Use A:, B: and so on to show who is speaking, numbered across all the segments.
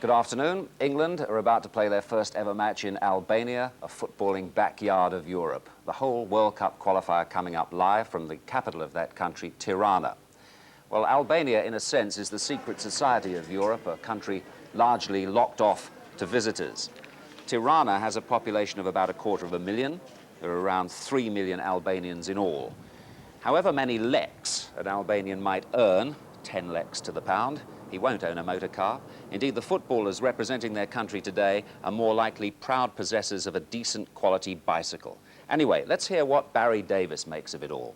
A: Good afternoon. England are about to play their first ever match in Albania, a footballing backyard of Europe. The whole World Cup qualifier coming up live from the capital of that country, Tirana. Well, Albania, in a sense, is the secret society of Europe, a country largely locked off to visitors. Tirana has a population of about 250,000. There are around 3 million Albanians in all. However many leks an Albanian might earn, 10 leks to the pound, he won't own a motor car. Indeed, the footballers representing their country today are more likely proud possessors of a decent quality bicycle. Anyway, let's hear what Barry Davis makes of it all.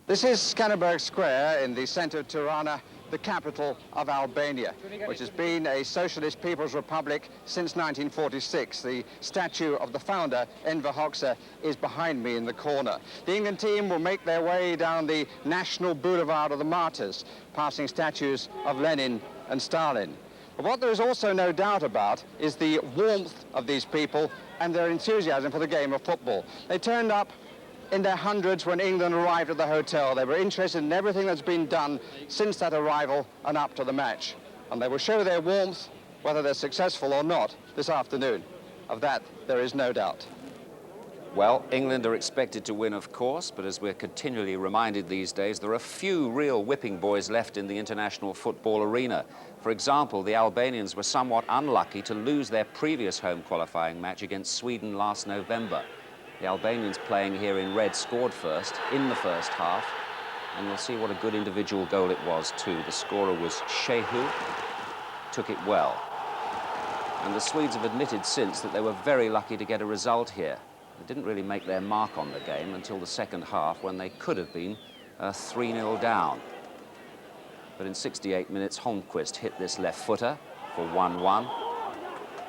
B: This is Skanderberg Square in the centre of Tirana, the capital of Albania, which has been a socialist people's republic since 1946. The statue of the founder, Enver Hoxha, is behind me in the corner. The England team will make their way down the National Boulevard of the Martyrs, passing statues of Lenin and Stalin. But what there is also no doubt about is the warmth of these people and their enthusiasm for the game of football. They turned up in their hundreds when England arrived at the hotel. They were interested in everything that's been done since that arrival and up to the match. And they will show their warmth, whether they're successful or not, this afternoon. Of that, there is no doubt.
A: Well, England are expected to win, of course, but as we're continually reminded these days, there are few real whipping boys left in the international football arena. For example, the Albanians were somewhat unlucky to lose their previous home qualifying match against Sweden last November. The Albanians playing here in red scored first in the first half, and you'll see what a good individual goal it was too. The scorer was Shehu, took it well. And the Swedes have admitted since that they were very lucky to get a result here. They didn't really make their mark on the game until the second half, when they could have been 3-0 down. But in 68 minutes, Holmquist hit this left footer for 1-1,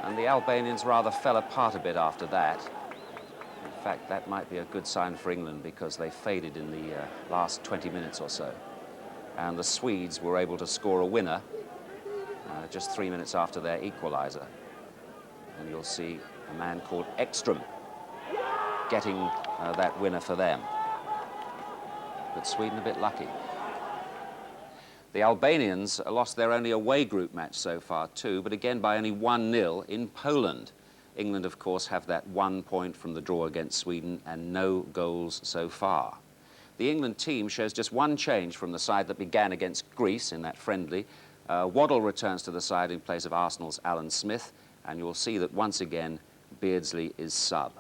A: and the Albanians rather fell apart a bit after that. In fact, that might be a good sign for England, because they faded in the last 20 minutes or so. And the Swedes were able to score a winner just 3 minutes after their equaliser. And you'll see a man called Ekstrom getting that winner for them. But Sweden a bit lucky. The Albanians lost their only away group match so far too, but again by only 1-0 in Poland. England, of course, have that 1 point from the draw against Sweden and no goals so far. The England team shows just one change from the side that began against Greece in that friendly. Waddle returns to the side in place of Arsenal's Alan Smith, and you'll see that once again Beardsley is sub.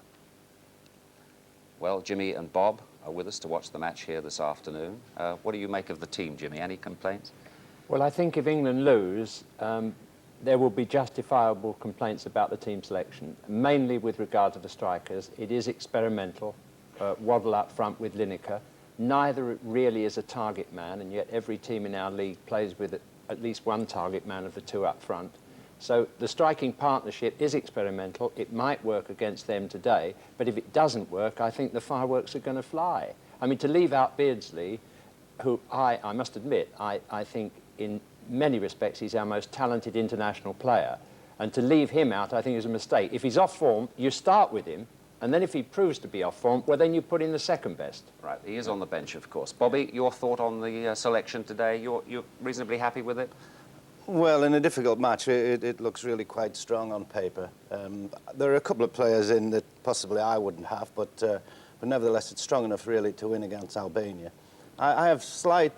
A: Well, Jimmy and Bob are with us to watch the match here this afternoon. What do you make of the team, Jimmy? Any complaints?
C: Well, I think if England lose, there will be justifiable complaints about the team selection, mainly with regard to the strikers. It is experimental. Waddle up front with Lineker. Neither really is a target man, and yet every team in our league plays with at least one target man of the two up front. So the striking partnership is experimental. It might work against them today, but if it doesn't work, I think the fireworks are going to fly. I mean, to leave out Beardsley, who I must admit, I think in many respects he's our most talented international player, and to leave him out I think is a mistake. If he's off form, you start with him, and then if he proves to be off form, well, then you put in the second best. Right,
A: he is on the bench, of course. Bobby, your thought on the selection today? You're reasonably happy with it?
D: Well, in a difficult match, it looks really quite strong on paper. There are a couple of players in that possibly I wouldn't have, but nevertheless it's strong enough really to win against Albania. I have slight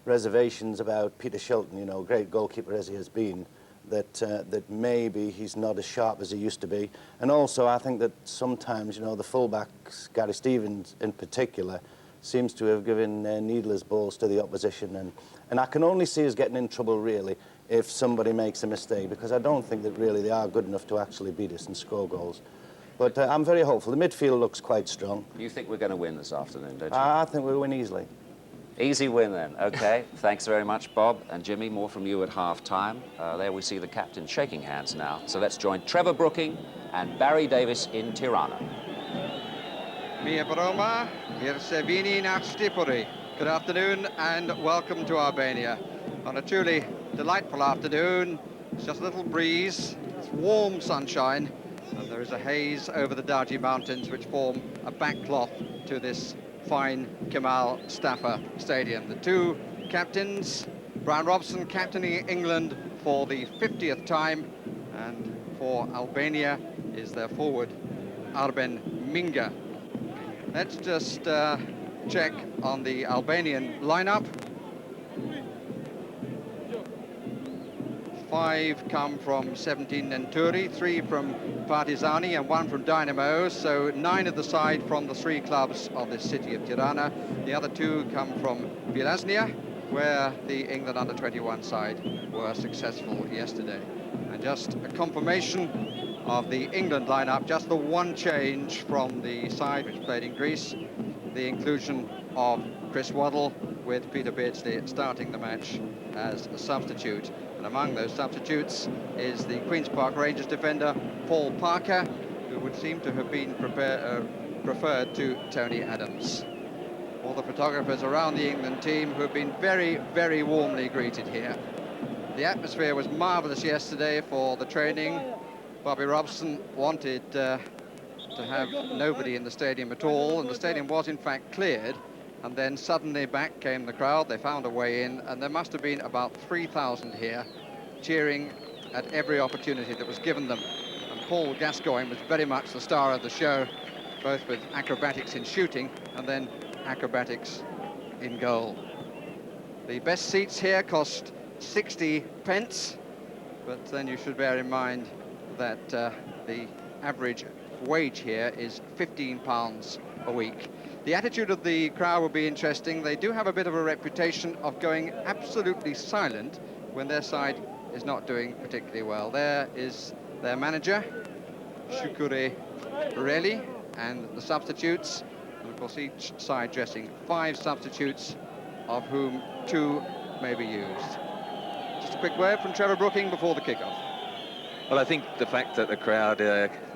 D: reservations about Peter Shilton, you know, great goalkeeper as he has been, that maybe he's not as sharp as he used to be. And also I think that sometimes, you know, the fullbacks, Gary Stevens in particular, seems to have given needless balls to the opposition. And I can only see us getting in trouble, really, if somebody makes a mistake, because I don't think that really they are good enough to actually beat us and score goals. But I'm very hopeful. The midfield looks quite strong.
A: You think we're going to win this afternoon, don't you?
D: I think we'll win easily.
A: Easy win, then. OK. Thanks very much, Bob. And Jimmy, more from you at half-time. There we see the captain shaking hands now. So let's join Trevor Brooking and Barry Davis in Tirana.
B: Mia Broma, Hirsevini Nastipuri. Good afternoon and welcome to Albania. On a truly delightful afternoon, it's just a little breeze, it's warm sunshine, and there is a haze over the Daji Mountains which form a backcloth to this fine Kemal Stafford Stadium. The two captains, Brian Robson captaining England for the 50th time, and for Albania is their forward, Arben Minga. Let's just check on the Albanian lineup. 5 come from 17 Nenturi, 3 from Partizani and 1 from Dynamo, so 9 of the side from the 3 clubs of the city of Tirana. The other 2 come from Vilaznia, where the England under-21 side were successful yesterday. And just a confirmation of the England lineup, just the one change from the side which played in Greece, the inclusion of Chris Waddle, with Peter Beardsley starting the match as a substitute. And among those substitutes is the Queen's Park Rangers defender Paul Parker, who would seem to have been preferred to Tony Adams. All the photographers around the England team who have been very, very warmly greeted here. The atmosphere was marvellous yesterday for the training. Bobby Robson wanted to have nobody in the stadium at all, and the stadium was in fact cleared. And then suddenly back came the crowd. They found a way in, and there must have been about 3,000 here cheering at every opportunity that was given them. And Paul Gascoigne was very much the star of the show, both with acrobatics in shooting and then acrobatics in goal. The best seats here cost 60 pence, but then you should bear in mind that the average wage here is £15 a week. The attitude of the crowd will be interesting. They do have a bit of a reputation of going absolutely silent when their side is not doing particularly well. There is their manager, Shukure Reli, and the substitutes. And of course, each side dressing 5 substitutes, of whom 2 may be used. Just a quick word from Trevor Brooking before the kickoff.
E: Well, I think the fact that the crowd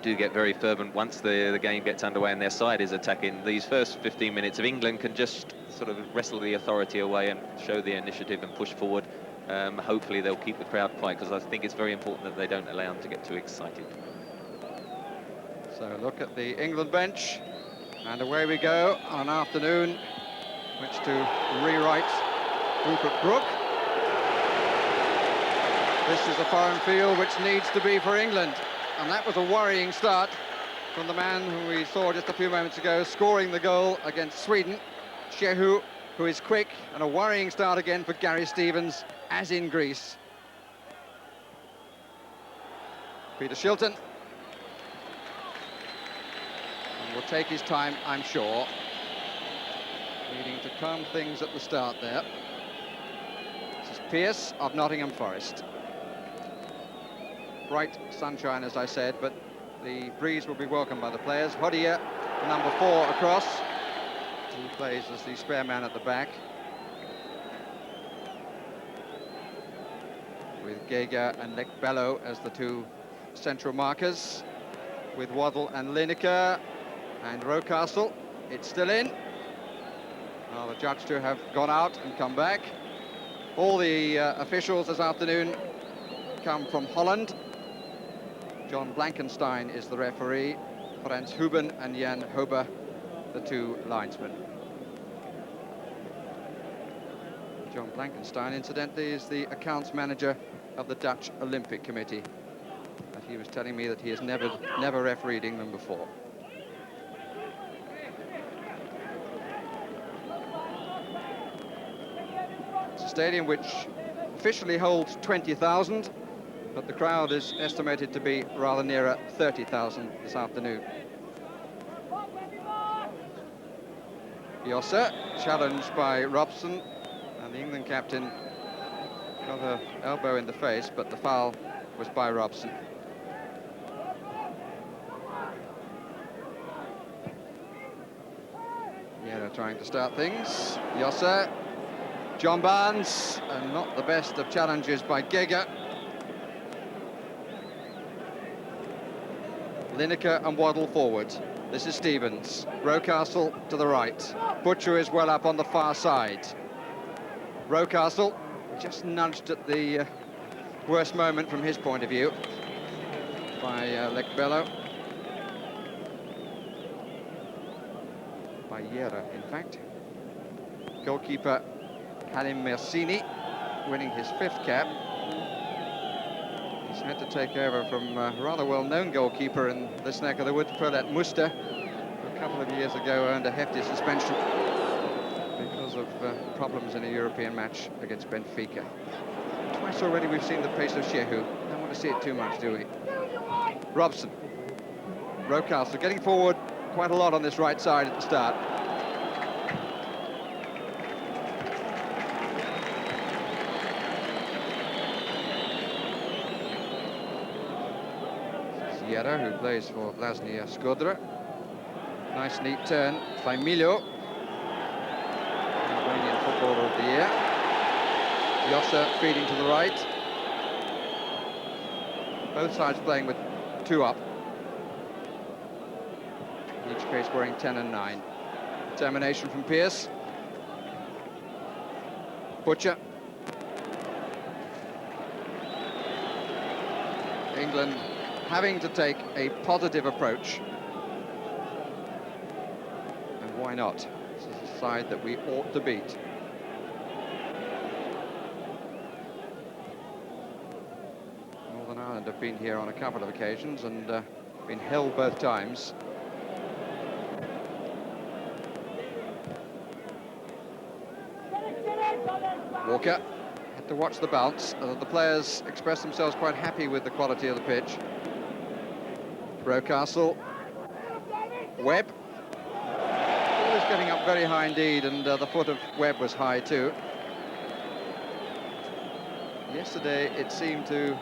E: do get very fervent once the game gets underway and their side is attacking, these first 15 minutes of England can just sort of wrestle the authority away and show the initiative and push forward. Hopefully they'll keep the crowd quiet, because I think it's very important that they don't allow them to get too excited.
B: So look at the England bench, and away we go on an afternoon which to rewrite Rupert Brooke. This is a foreign field which needs to be for England, and that was a worrying start from the man who we saw just a few moments ago scoring the goal against Sweden, Shehu, who is quick, and a worrying start again for Gary Stevens, as in Greece. Peter Shilton. And will take his time, I'm sure. Needing to calm things at the start there. This is Pearce of Nottingham Forest. Bright sunshine, as I said, but the breeze will be welcomed by the players. Hodia, number 4 across. He plays as the spare man at the back, with Geiger and Lekbello as the 2 central markers, with Waddle and Lineker and Rocastle. It's still in. Now the judge to have gone out and come back. All the officials this afternoon come from Holland. John Blankenstein is the referee, Frans Huben and Jan Hober, the 2 linesmen. John Blankenstein, incidentally, is the accounts manager of the Dutch Olympic Committee. And he was telling me that he has never refereed England before. It's a stadium which officially holds 20,000. But the crowd is estimated to be rather nearer 30,000 this afternoon. Yossa, challenged by Robson, and the England captain got her elbow in the face, but the foul was by Robson. Yeah, trying to start things. Yossa, John Barnes, and not the best of challenges by Geiger. Lineker and Waddle forward. This is Stevens. Rocastle to the right. Butcher is well up on the far side. Rocastle just nudged at the worst moment from his point of view by Lekbello. By Yera, in fact. Goalkeeper Halim Mersini winning his 5th cap. He's had to take over from a rather well-known goalkeeper in this neck of the woods, Perlet Muster, who a couple of years ago earned a hefty suspension because of problems in a European match against Benfica. Twice already we've seen the pace of Shehu. Don't want to see it too much, do we? Robson. Rocastle getting forward quite a lot on this right side at the start. Sierra, who plays for Lasnia Skodra. Nice neat turn by Milo, Albanian Footballer of the Year. Yossa feeding to the right. Both sides playing with 2 up. In each case wearing 10 and 9. Determination from Pearce. Butcher. England having to take a positive approach. And why not? This is a side that we ought to beat. Northern Ireland have been here on a couple of occasions and been held both times. Walker had to watch the bounce. The players expressed themselves quite happy with the quality of the pitch. Rocastle. Webb. Ball is getting up very high indeed, and the foot of Webb was high too. Yesterday it seemed to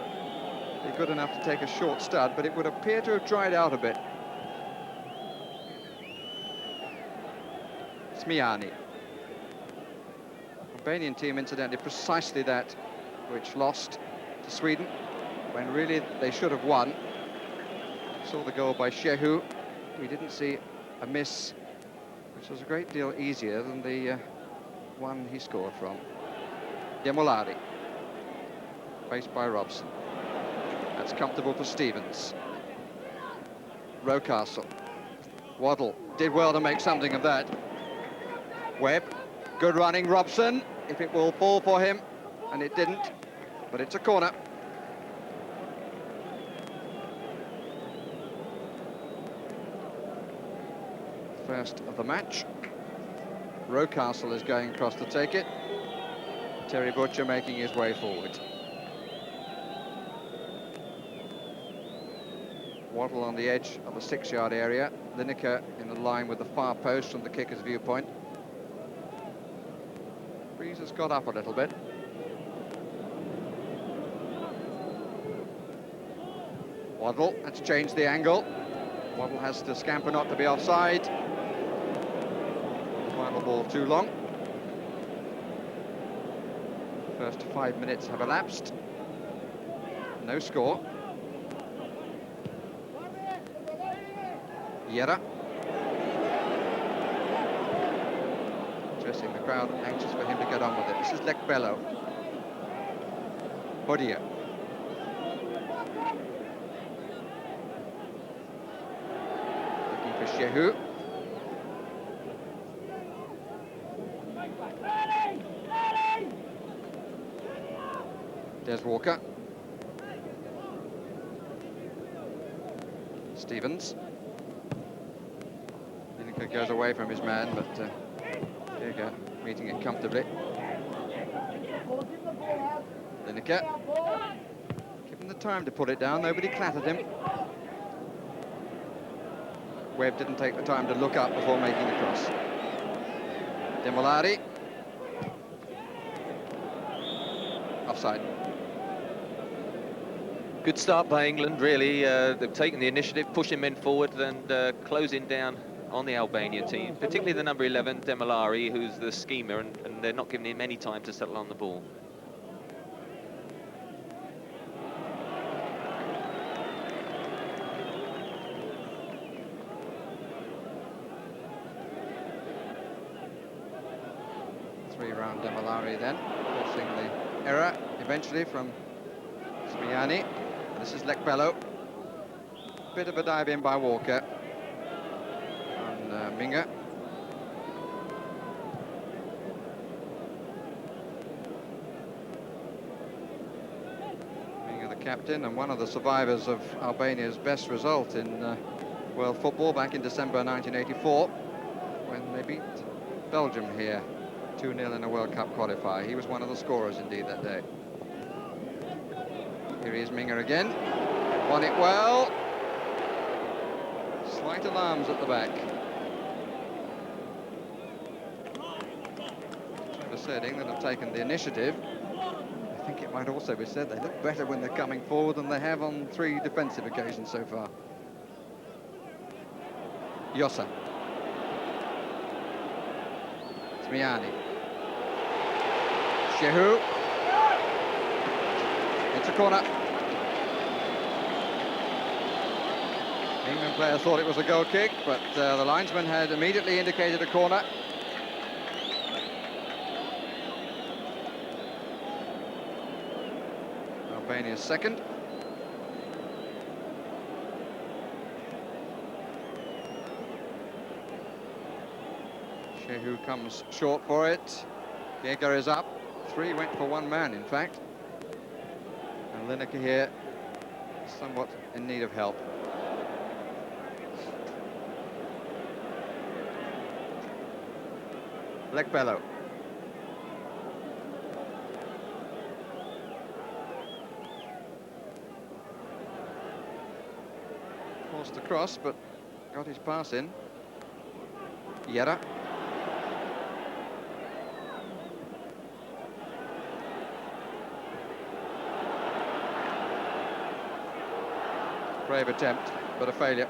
B: be good enough to take a short stud, but it would appear to have dried out a bit. Smiani. Albanian team, incidentally, precisely that which lost to Sweden when really they should have won. Saw the goal by Shehu. We didn't see a miss, which was a great deal easier than the one he scored from. Demolari. Faced by Robson. That's comfortable for Stevens. Rocastle. Waddle did well to make something of that. Webb. Good running, Robson. If it will fall for him, and it didn't, but it's a corner. First of the match. Rocastle is going across to take it. Terry Butcher making his way forward. Waddle on the edge of the 6-yard area. Lineker in the line with the far post from the kicker's viewpoint. Breeze has got up a little bit. Waddle, that's changed the angle. Waddle has to scamper not to be offside. Final ball too long. First 5 minutes have elapsed. No score. Yera. Interesting, the crowd anxious for him to get on with it. This is Lekbello. Bodia. Looking for Shehu. Des Walker. Stevens. Lineker goes away from his man, but Diego meeting it comfortably. Lineker. Given the time to put it down, nobody clattered him. Webb didn't take the time to look up before making the cross. Demolari. Offside.
E: Good start by England, really. They've taken the initiative, pushing men forward and closing down on the Albanian team, particularly the number 11, Demolari, who's the schemer, and they're not giving him any time to settle on the ball.
B: Three-round Demolari then, forcing the error eventually from Smiani. This is Lekbello. Bit of a dive in by Walker. And Minga. Minga, the captain and one of the survivors of Albania's best result in world football back in December 1984, when they beat Belgium here 2-0 in a World Cup qualifier. He was one of the scorers indeed that day. Here he is, Minga again. Won it well. Slight alarms at the back. As I said, England have taken the initiative. I think it might also be said they look better when they're coming forward than they have on 3 defensive occasions so far. Yossa. Zmiani. Shehu. It's a corner. England player thought it was a goal kick, but the linesman had immediately indicated a corner. Albania's second. Shehu comes short for it. Geiger is up. 3 went for 1 man, in fact. And Lineker here, somewhat in need of help. Lekbello. Forced across, but got his pass in. Yera. Brave attempt, but a failure.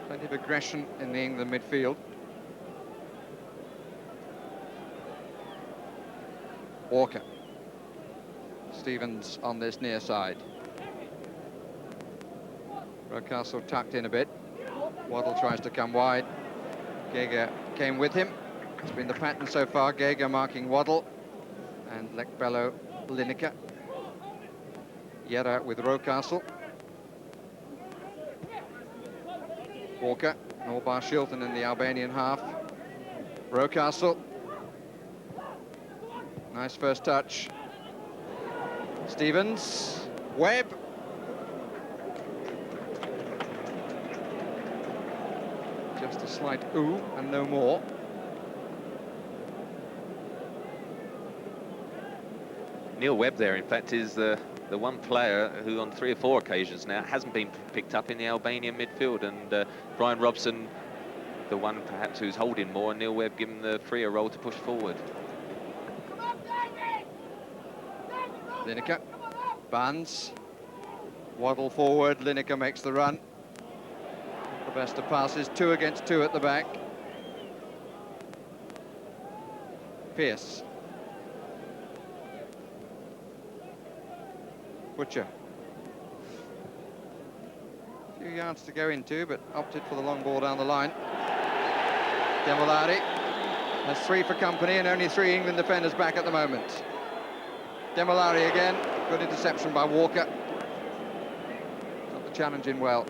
B: Plenty of aggression in the England midfield. Walker. Stevens on this near side. Rocastle tucked in a bit. Waddle tries to come wide. Geiger came with him. It's been the pattern so far. Geiger marking Waddle. And Lekbello, Lineker. Yera with Rocastle. Walker, Norbar Shilton in the Albanian half. Rocastle. Nice first touch. Stevens. Webb. Just a slight ooh and no more.
E: Neil Webb there, in fact, is the one player who on 3 or 4 occasions now hasn't been picked up in the Albanian midfield, and Brian Robson, the one perhaps who's holding more, and Neil Webb giving the freer role to push forward.
B: Lineker, Barnes, Waddle forward, Lineker makes the run. The best of passes, 2 against 2 at the back. Pearce. Butcher. A few yards to go into, but opted for the long ball down the line. Demolari has 3 for company and only 3 England defenders back at the moment. Demolari again, good interception by Walker. Got the challenge in well.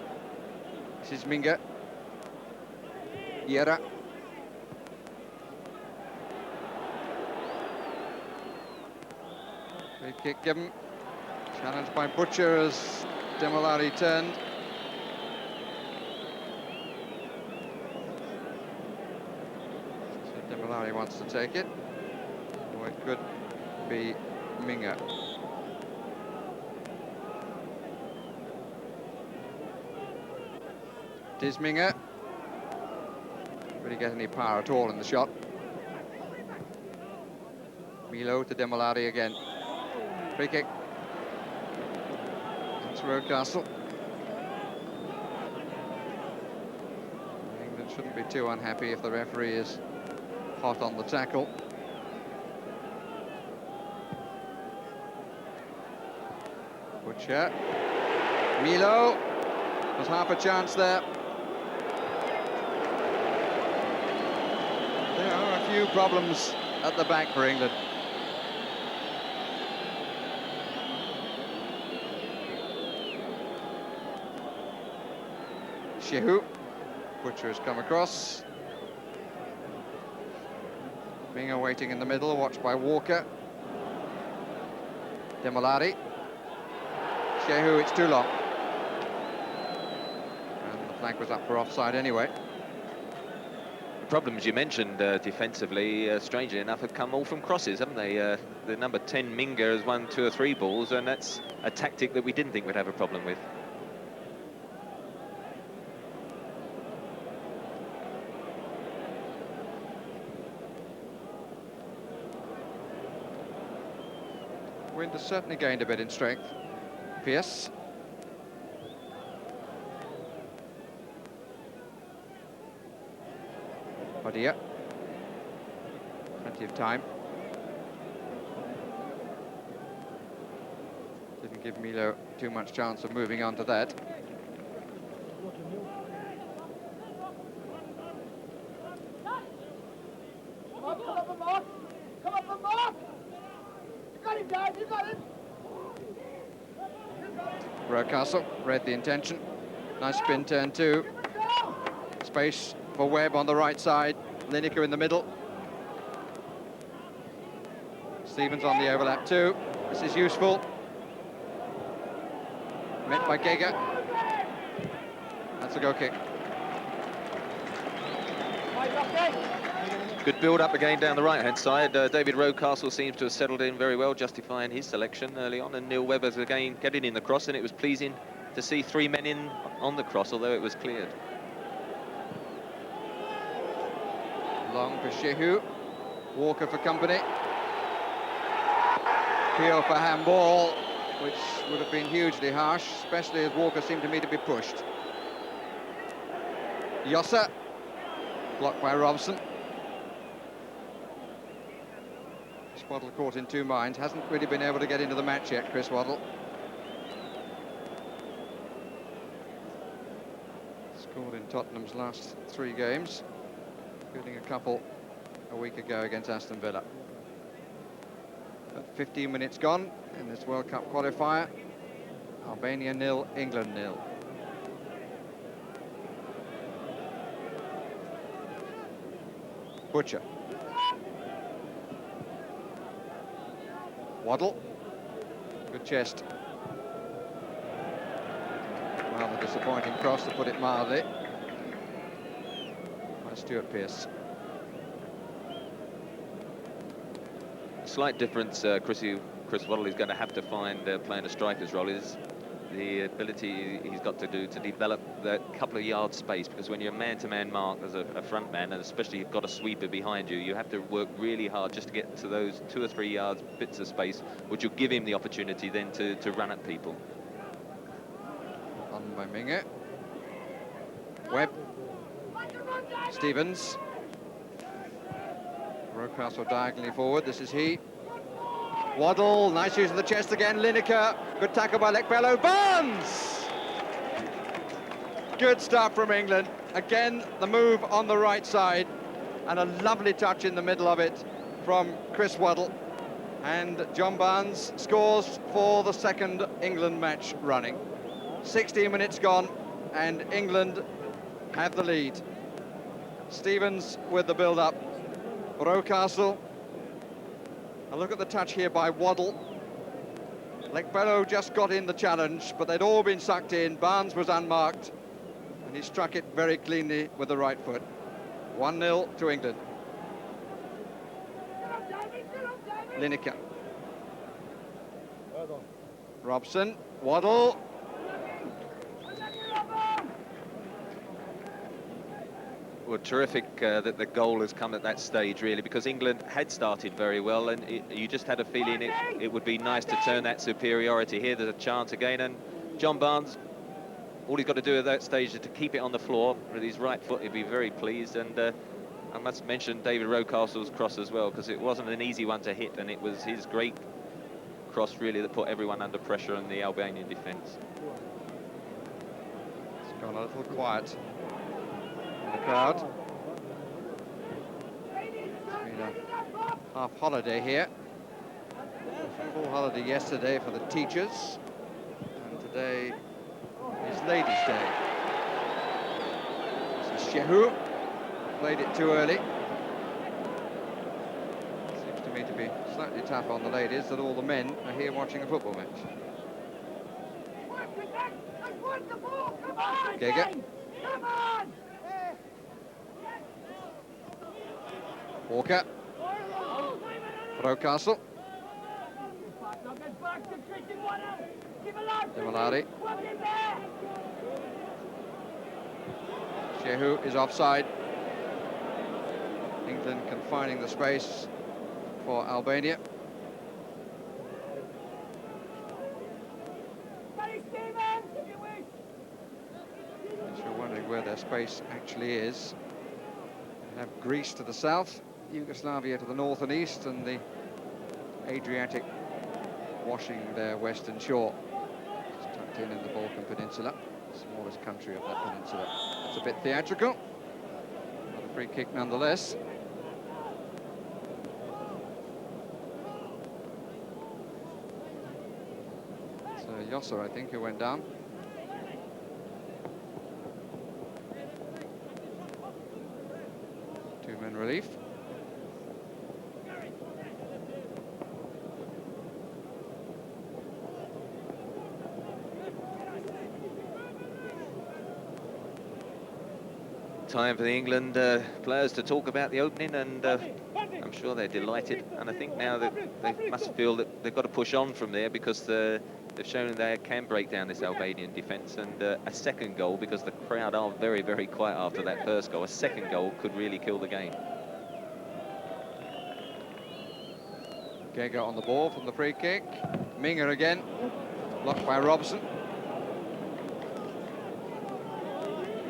B: This is Minga. Yera. Free kick given. Challenged by Butcher as Demolari turned. So Demolari wants to take it. Or it could be Minga. It is Minga. Really get any power at all in the shot. Milo to Demolari again. Free kick. That's Rocastle. England shouldn't be too unhappy if the referee is hot on the tackle. Butcher. Milo. There's half a chance there. There are a few problems at the back for England. Shehu. Butcher has come across. Minga waiting in the middle, watched by Walker. Demolari. Shehu, it's too long. And the flag was up for offside anyway.
E: The problems you mentioned defensively, strangely enough, have come all from crosses, haven't they? The number 10 Minga has won 2 or 3 balls, and that's a tactic that we didn't think we'd have a problem with.
B: Wind has certainly gained a bit in strength. Pierce. Padilla. Plenty of time. Didn't give Milo too much chance of moving on to that. Rocastle read the intention. Nice spin turn too. Space for Webb on the right side. Lineker in the middle. Stevens on the overlap too. This is useful. Met by Gega. That's a goal kick.
E: Good build-up again down the right-hand side. David Rocastle seems to have settled in very well, justifying his selection early on, and Neil Webber's again getting in the cross, and it was pleasing to see 3 men in on the cross, although it was cleared.
B: Long for Shehu. Walker for company. Peel for handball, which would have been hugely harsh, especially as Walker seemed to me to be pushed. Yossa, blocked by Robson. Waddle caught in 2 minds, hasn't really been able to get into the match yet, Chris Waddle. Scored in Tottenham's last 3 games, including a couple a week ago against Aston Villa. But 15 minutes gone in this World Cup qualifier. Albania 0, England 0. Butcher. Waddle, good chest. Well, a disappointing cross, to put it mildly. By Stuart Pearce.
E: Slight difference Chris Waddle is going to have to find playing a striker's role is the ability he's got to do to develop that couple of yards space, because when you're man-to-man mark as a front man, and especially you've got a sweeper behind you, you have to work really hard just to get to those 2 or 3 yards bits of space, which will give him the opportunity then to run at people.
B: On by Minga. Webb. Stevens. Rocastle diagonally forward, this is he. Waddle, nice use of the chest again. Lineker, good tackle by Lekbello. Barnes! Good stuff from England. Again, the move on the right side, and a lovely touch in the middle of it from Chris Waddle. And John Barnes scores for the 2nd England match running. 16 minutes gone, and England have the lead. Stevens with the build-up. Rocastle. A look at the touch here by Waddle. Lekbello just got in the challenge, but they'd all been sucked in. Barnes was unmarked, and he struck it very cleanly with the right foot. 1-0 to England. Lineker. Robson. Waddle.
E: Well, terrific that the goal has come at that stage, really, because England had started very well, and you just had a feeling it would be nice to turn that superiority. Here there's a chance again, and John Barnes, all he's got to do at that stage is to keep it on the floor with his right foot. He'd be very pleased. And I must mention David Rocastle's cross as well, because it wasn't an easy one to hit, and it was his great cross really that put everyone under pressure in the Albanian defence.
B: It's gone a little quiet. The crowd. It's been a half holiday here. Full holiday yesterday for the teachers, and today is Ladies' Day. This is Shehu. Played it too early. me to be slightly tough on the ladies that all the men are here watching a football match. Gege. Walker. Rocastle. Demolari. Shehu is offside. England confining the space for Albania. If you're wondering where their space actually is, you have Greece to the south, Yugoslavia to the north and east, and the Adriatic washing their western shore. It's tucked in the Balkan Peninsula, the smallest country of that peninsula. It's a bit theatrical, but a free kick nonetheless. It's Yosser, I think, who went down. Two-man relief.
E: Time for the England players to talk about the opening, and I'm sure they're delighted. And I think now that they must feel that they've got to push on from there, because they've shown they can break down this Albanian defence, and a second goal, because the crowd are very, very quiet after that first goal, a second goal could really kill the game.
B: Gege on the ball from the free kick. Minga again, blocked by Robson.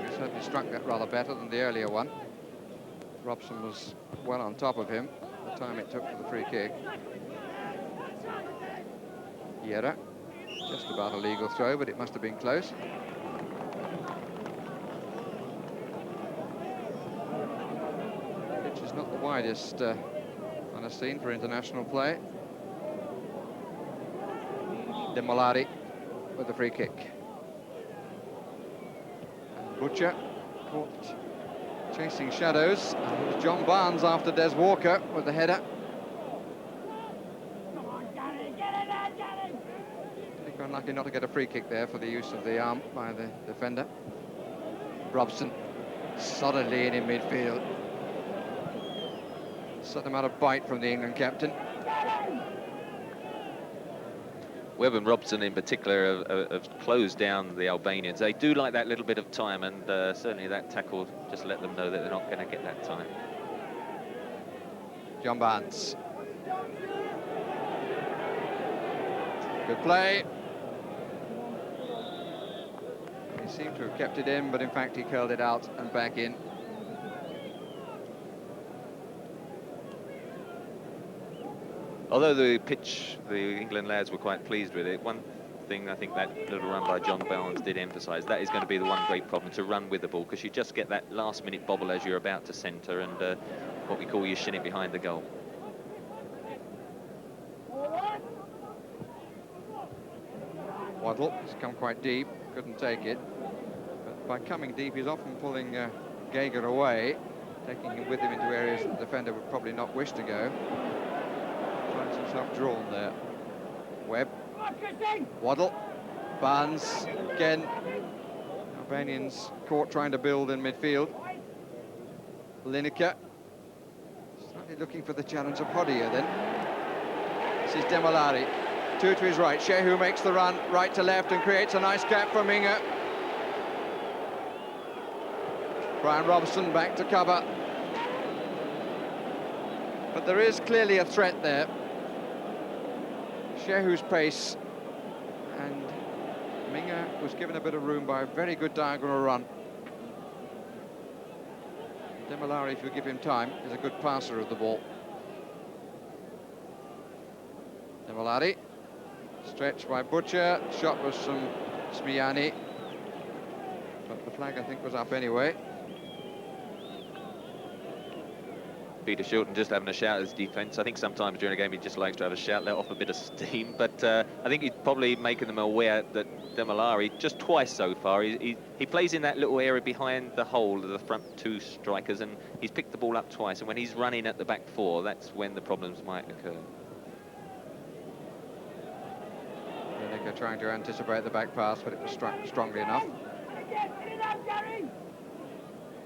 B: He certainly struck that rather better than the earlier one. Robson was well on top of him the time it took for the free kick. Yera, just about a legal throw, but it must have been close. Pitch is not the widest on a scene for international play. Demolari with the free kick. And Butcher caught chasing shadows. And it was John Barnes after Des Walker with the header. Unlucky not to get a free kick there for the use of the arm by the defender. Robson solidly in midfield. Certain amount of bite from the England captain.
E: Webb and Robson in particular have closed down the Albanians. They do like that little bit of time, and certainly that tackle just let them know that they're not going to get that time.
B: John Barnes. Good play. He seemed to have kept it in, but in fact he curled it out and back in.
E: Although the pitch, the England lads were quite pleased with it, one thing I think that little run by John Barnes did emphasise, that is going to be the one great problem, to run with the ball, because you just get that last-minute bobble as you're about to centre, and what we call you shin it behind the goal.
B: Waddle has come quite deep, couldn't take it. But by coming deep, he's often pulling Gege away, taking him with him into areas the defender would probably not wish to go. Finds himself drawn there. Webb. Waddle. Barnes again. Albanians caught trying to build in midfield. Lineker. Slightly looking for the challenge of Hodia then. This is Demolari. Two to his right. Shehu makes the run right to left and creates a nice gap for Minga. Brian Robson back to cover. But there is clearly a threat there. Shehu's pace, and Minga was given a bit of room by a very good diagonal run. Demolari, if you give him time, is a good passer of the ball. Demolari, stretched by Butcher, shot was from Smiani, but the flag I think was up anyway.
E: Peter Shilton just having a shout at his defence. I think sometimes during a game he just likes to have a shout, let off a bit of steam. But I think he's probably making them aware that Demolari, just twice so far, he plays in that little area behind the hole of the front two strikers, and he's picked the ball up twice. And when he's running at the back four, that's when the problems might occur.
F: Lineker trying to anticipate the back pass, but it was struck strongly enough.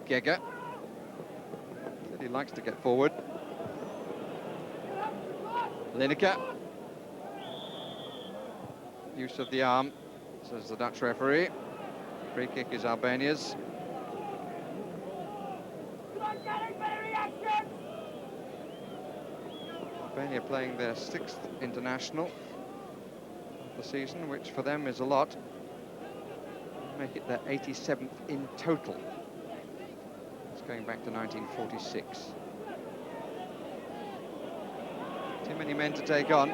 F: Gege. He likes to get forward. Lineker. Use of the arm, says the Dutch referee. Free kick is Albania's. Albania playing their 6th international of the season, which for them is a lot. Make it their 87th in total. Going back to 1946. Too many men to take on.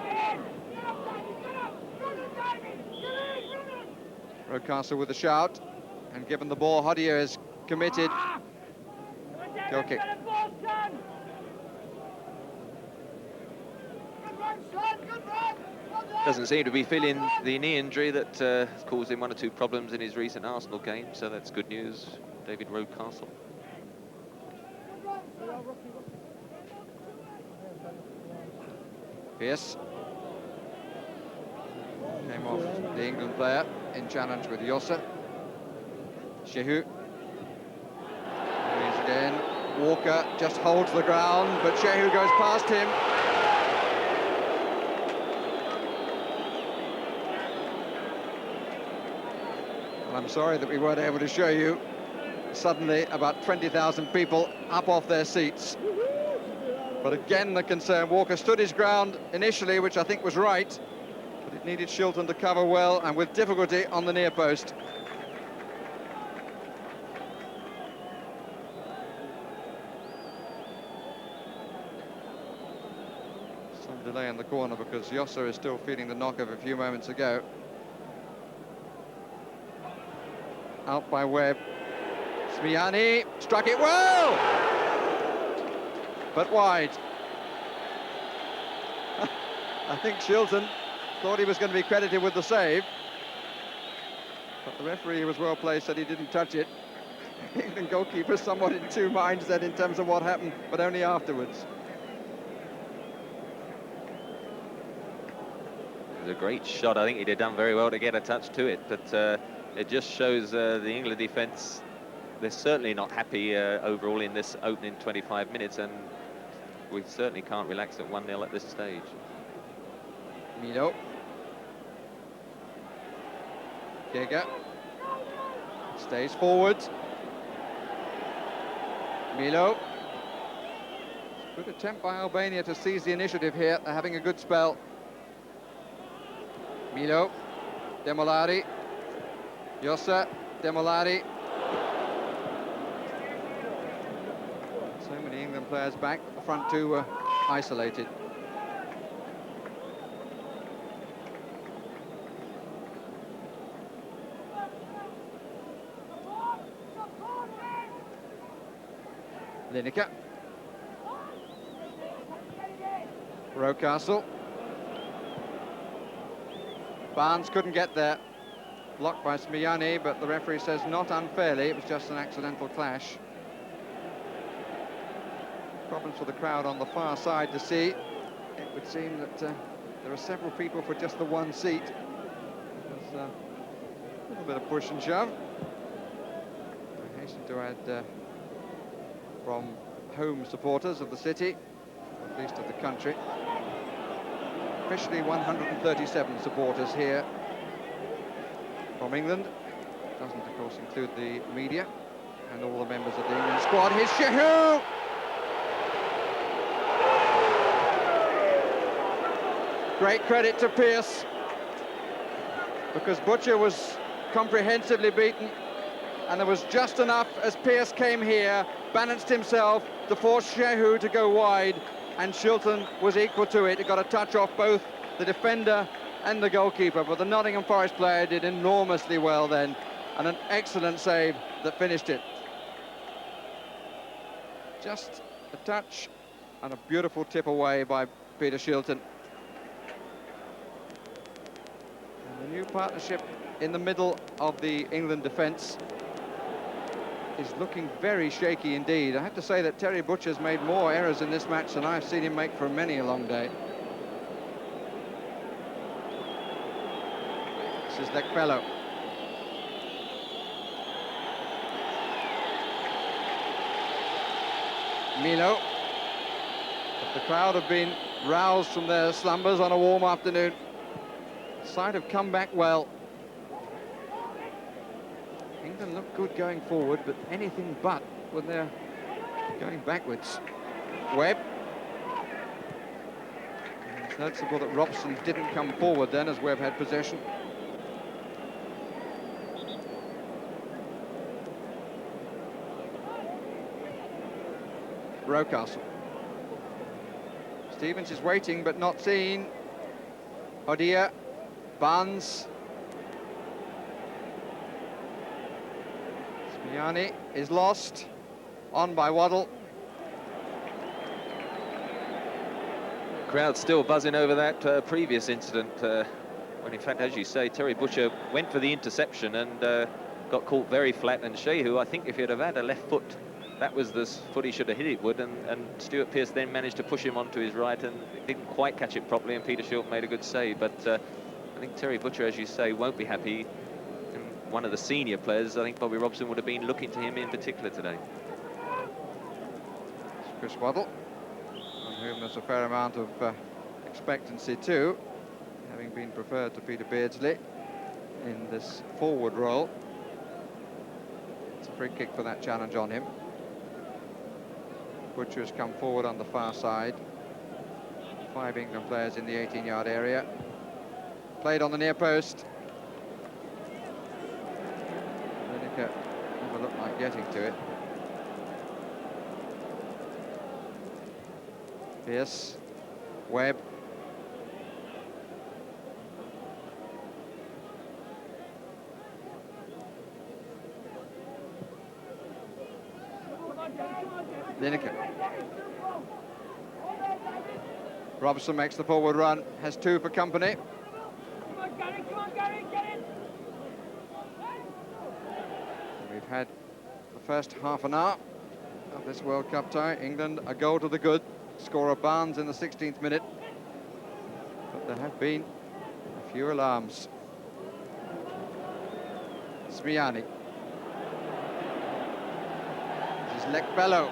F: Rocastle with a shout, and given the ball, Hodier is committed. Goal kick.
E: Doesn't seem to be feeling the knee injury that has caused him 1 or 2 problems in his recent Arsenal game, so that's good news, David Rocastle.
F: Pierce came off the England player in challenge with Josse. Shehu. He's again. Walker just holds the ground, but Shehu goes past him. Well, I'm sorry that we weren't able to show you suddenly about 20,000 people up off their seats. But again, the concern, Walker stood his ground initially, which I think was right, but it needed Shilton to cover well and with difficulty on the near post. Some delay in the corner because Josse is still feeling the knock of a few moments ago. Out by Webb. Smiani struck it well, but wide. I think Shilton thought he was going to be credited with the save, but the referee was well placed, said he didn't touch it. The England goalkeeper somewhat in 2 minds then in terms of what happened, but only afterwards.
E: It was a great shot. I think he'd have done very well to get a touch to it, but it just shows the England defence. They're certainly not happy overall in this opening 25 minutes, and we certainly can't relax at 1-0 at this stage.
F: Milo. Gege. Stays forward. Milo. Good attempt by Albania to seize the initiative here. They're having a good spell. Milo. Demolari. Josse. Demolari. So many England players back, but the front two were isolated. Lineker. Rocastle. Barnes couldn't get there. Blocked by Smiani, but the referee says not unfairly, it was just an accidental clash. Problems for the crowd on the far side to see. It would seem that there are several people for just the one seat. There's a little bit of push and shove. I hasten to add from home supporters of the city, or at least of the country. Officially 137 supporters here from England. Doesn't, of course, include the media and all the members of the England squad. Here's Shehu! Great credit to Pearce, because Butcher was comprehensively beaten, and there was just enough as Pearce came here, balanced himself to force Shehu to go wide, and Shilton was equal to it. He got a touch off both the defender and the goalkeeper, but the Nottingham Forest player did enormously well then, and an excellent save that finished it. Just a touch And a beautiful tip away by Peter Shilton. And the new partnership in the middle of the England defence is looking very shaky indeed. I have to say that Terry Butcher's made more errors in this match than I've seen him make for many a long day. This is Lekbello. Milo. But the crowd have been roused from their slumbers on a warm afternoon. Side have come back well. England look good going forward, but anything but when they're going backwards. Webb. And it's noticeable that Robson didn't come forward then as Webb had possession. Rocastle. Stevens is waiting but not seen. Odia, Barnes. Smiani is lost. On by Waddle.
E: Crowd still buzzing over that previous incident when, in fact, as you say, Terry Butcher went for the interception and got caught very flat. And Shehu, I think if he'd have had a left foot, that was the foot he should have hit it with, and Stuart Pearce then managed to push him onto his right and didn't quite catch it properly, and Peter Shilton made a good save. But I think Terry Butcher, as you say, won't be happy. And one of the senior players, I think Bobby Robson would have been looking to him in particular today.
F: It's Chris Waddle, on whom there's a fair amount of expectancy too, having been preferred to Peter Beardsley in this forward role. It's a free kick for that challenge on him. Butcher's come forward on the far side. 5 England players in the 18-yard area. Played on the near post. Lineker never looked like getting to it. Pearce, Webb. Lineker. Robson makes the forward run, has 2 for company. We've had the first half an hour of this World Cup tie. England a goal to the good. Scorer Barnes in the 16th minute. But there have been a few alarms. Smiani. This is Lekbello.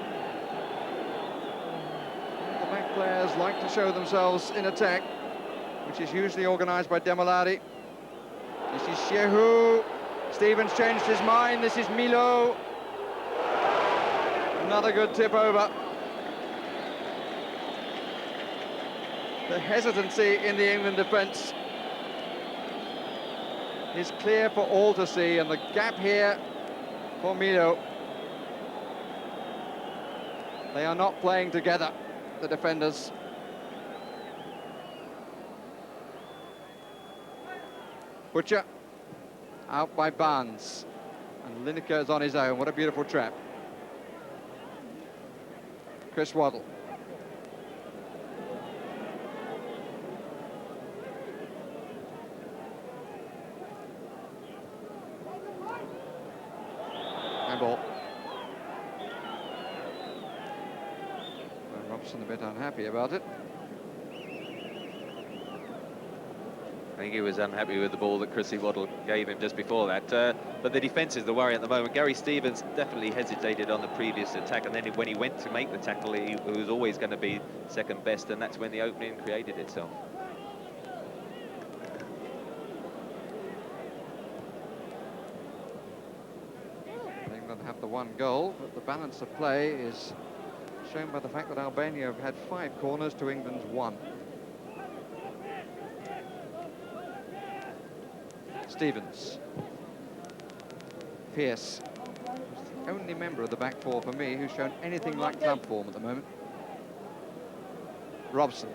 F: The back players like to show themselves in attack, which is usually organised by Demolari. This is Shehu. Stevens changed his mind. This is Milo. Another good tip over. The hesitancy in the England defence is clear for all to see, and the gap here for Milo. They are not playing together, the defenders. Butcher out by Barnes, and Lineker is on his own. What a beautiful trap. Chris Waddle. Handball. Well, Robson a bit unhappy about it.
E: I think he was unhappy with the ball that Chrissy Waddle gave him just before that. But the defence is the worry at the moment. Gary Stevens definitely hesitated on the previous attack, and then when he went to make the tackle, he was always going to be second best, and that's when the opening created itself.
F: England have the 1 goal, but the balance of play is shown by the fact that Albania have had 5 corners to England's 1. Stevens. Pearce. The only member of the back 4 for me who's shown anything like club form at the moment. Robson.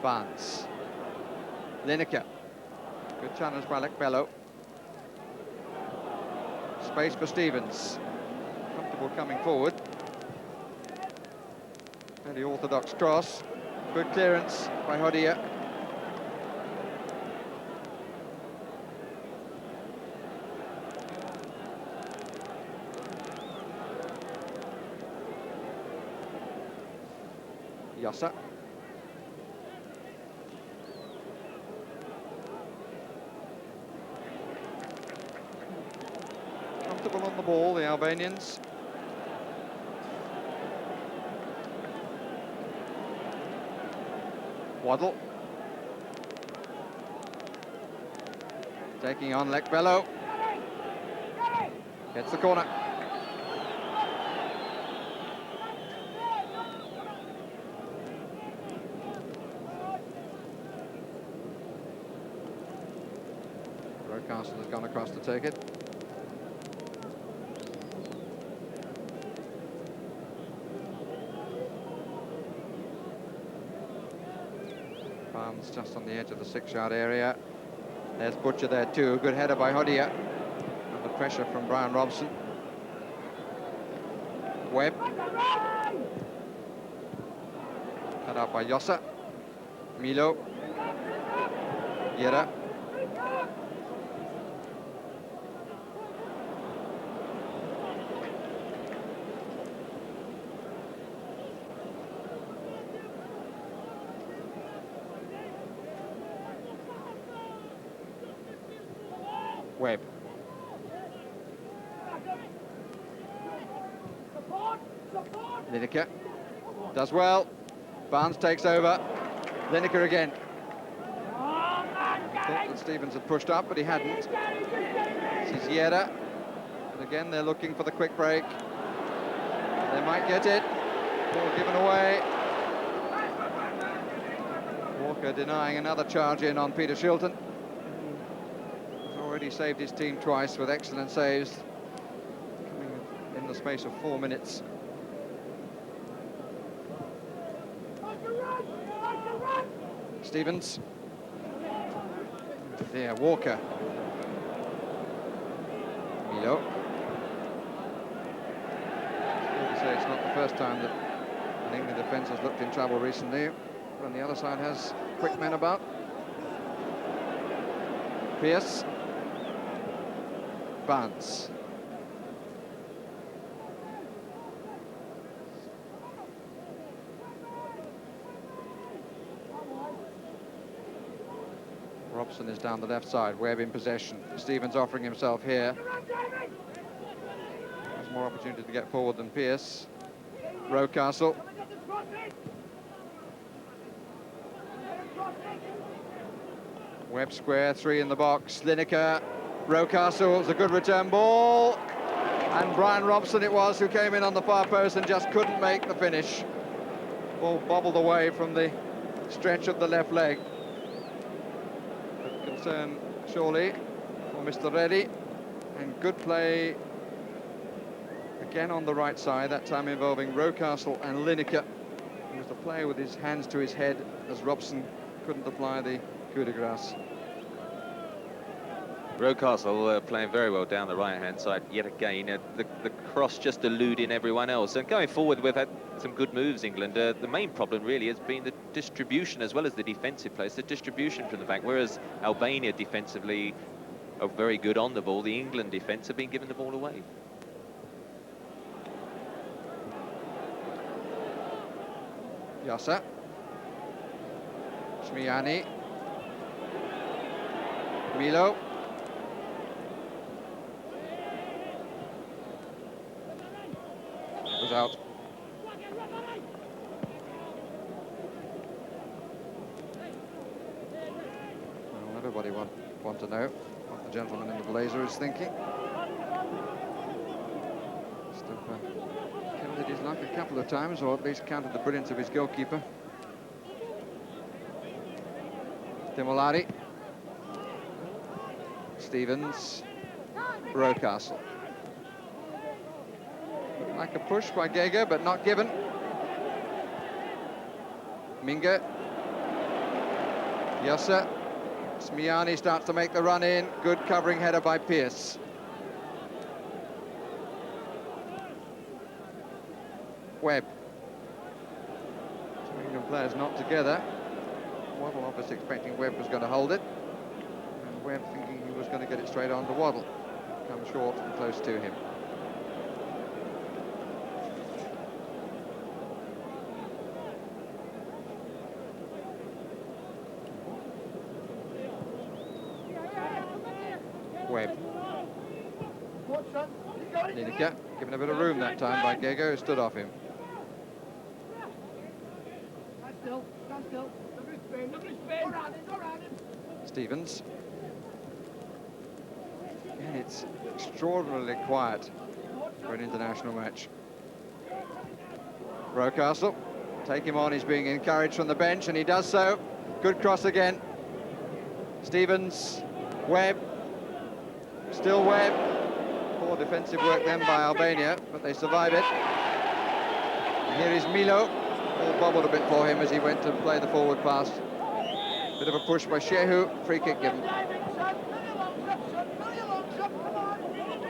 F: Barnes. Lineker. Good challenge by Lekbello. Space for Stevens. Comfortable coming forward. Fairly orthodox cross. Good clearance by Hodia. Yossa. Comfortable on the ball, the Albanians. Waddle. Taking on Lekbello. Gets the corner. Rocastle has gone across to take it. Barnes just on the edge of the 6-yard area. There's Butcher there too. Good header by Hodia. Under pressure from Brian Robson. Webb. Cut out by Yossa. Milo. Yera. Webb. Lineker does well. Barnes takes over. Lineker again. Thought that Stevens had pushed up, but he hadn't. This is Yera. And again, they're looking for the quick break. They might get it. Ball given away. Walker denying another charge in on Peter Shilton. Already saved his team twice with excellent saves, coming in the space of 4 minutes. Stevens. There, Walker. Milo. Fair to say it's not the first time that an England defence has looked in trouble recently, when the other side has quick men about. Pearce. Barnes. Robson is down the left side, Webb in possession. Stevens offering himself here. Has more opportunity to get forward than Pearce. Rocastle. Webb square, 3 in the box. Lineker. Rocastle, was a good return ball, and Brian Robson it was who came in on the far post and just couldn't make the finish. Ball bobbled away from the stretch of the left leg. But concern surely for Mr. Reddy, and good play again on the right side, that time involving Rocastle and Lineker. He was to play with his hands to his head as Robson couldn't apply the coup de grace.
E: Rocastle playing very well down the right-hand side yet again. The cross just eluding everyone else. And going forward, we've had some good moves, England. The main problem really has been the distribution as well as the defensive plays, the distribution from the back. Whereas Albania defensively are very good on the ball, the England defence have been giving the ball away.
F: Yossa. Smiani. Milo. It was out. Well, everybody want to know what the gentleman in the blazer is thinking. Counted his luck a couple of times, or at least counted the brilliance of his goalkeeper. Demolari. Stevens. Rocastle. Like a push by Gege, but not given. Minga. Yossa. Smiani starts to make the run in. Good covering header by Pearce. Webb. England players not together. Waddle obviously expecting Webb was going to hold it, and Webb thinking he was going to get it straight on to Waddle. Come short and close to him. Webb. Lineker given a bit of room that time by Gego, who stood off him. Stevens. And it's extraordinarily quiet for an international match. Rocastle, take him on, he's being encouraged from the bench, and he does so. Good cross again. Stevens, Webb, still Webb. Poor defensive work then by Albania, but they survive it. And here is Milo. All bubbled a bit for him as he went to play the forward pass. Bit of a push by Shehu, free kick given.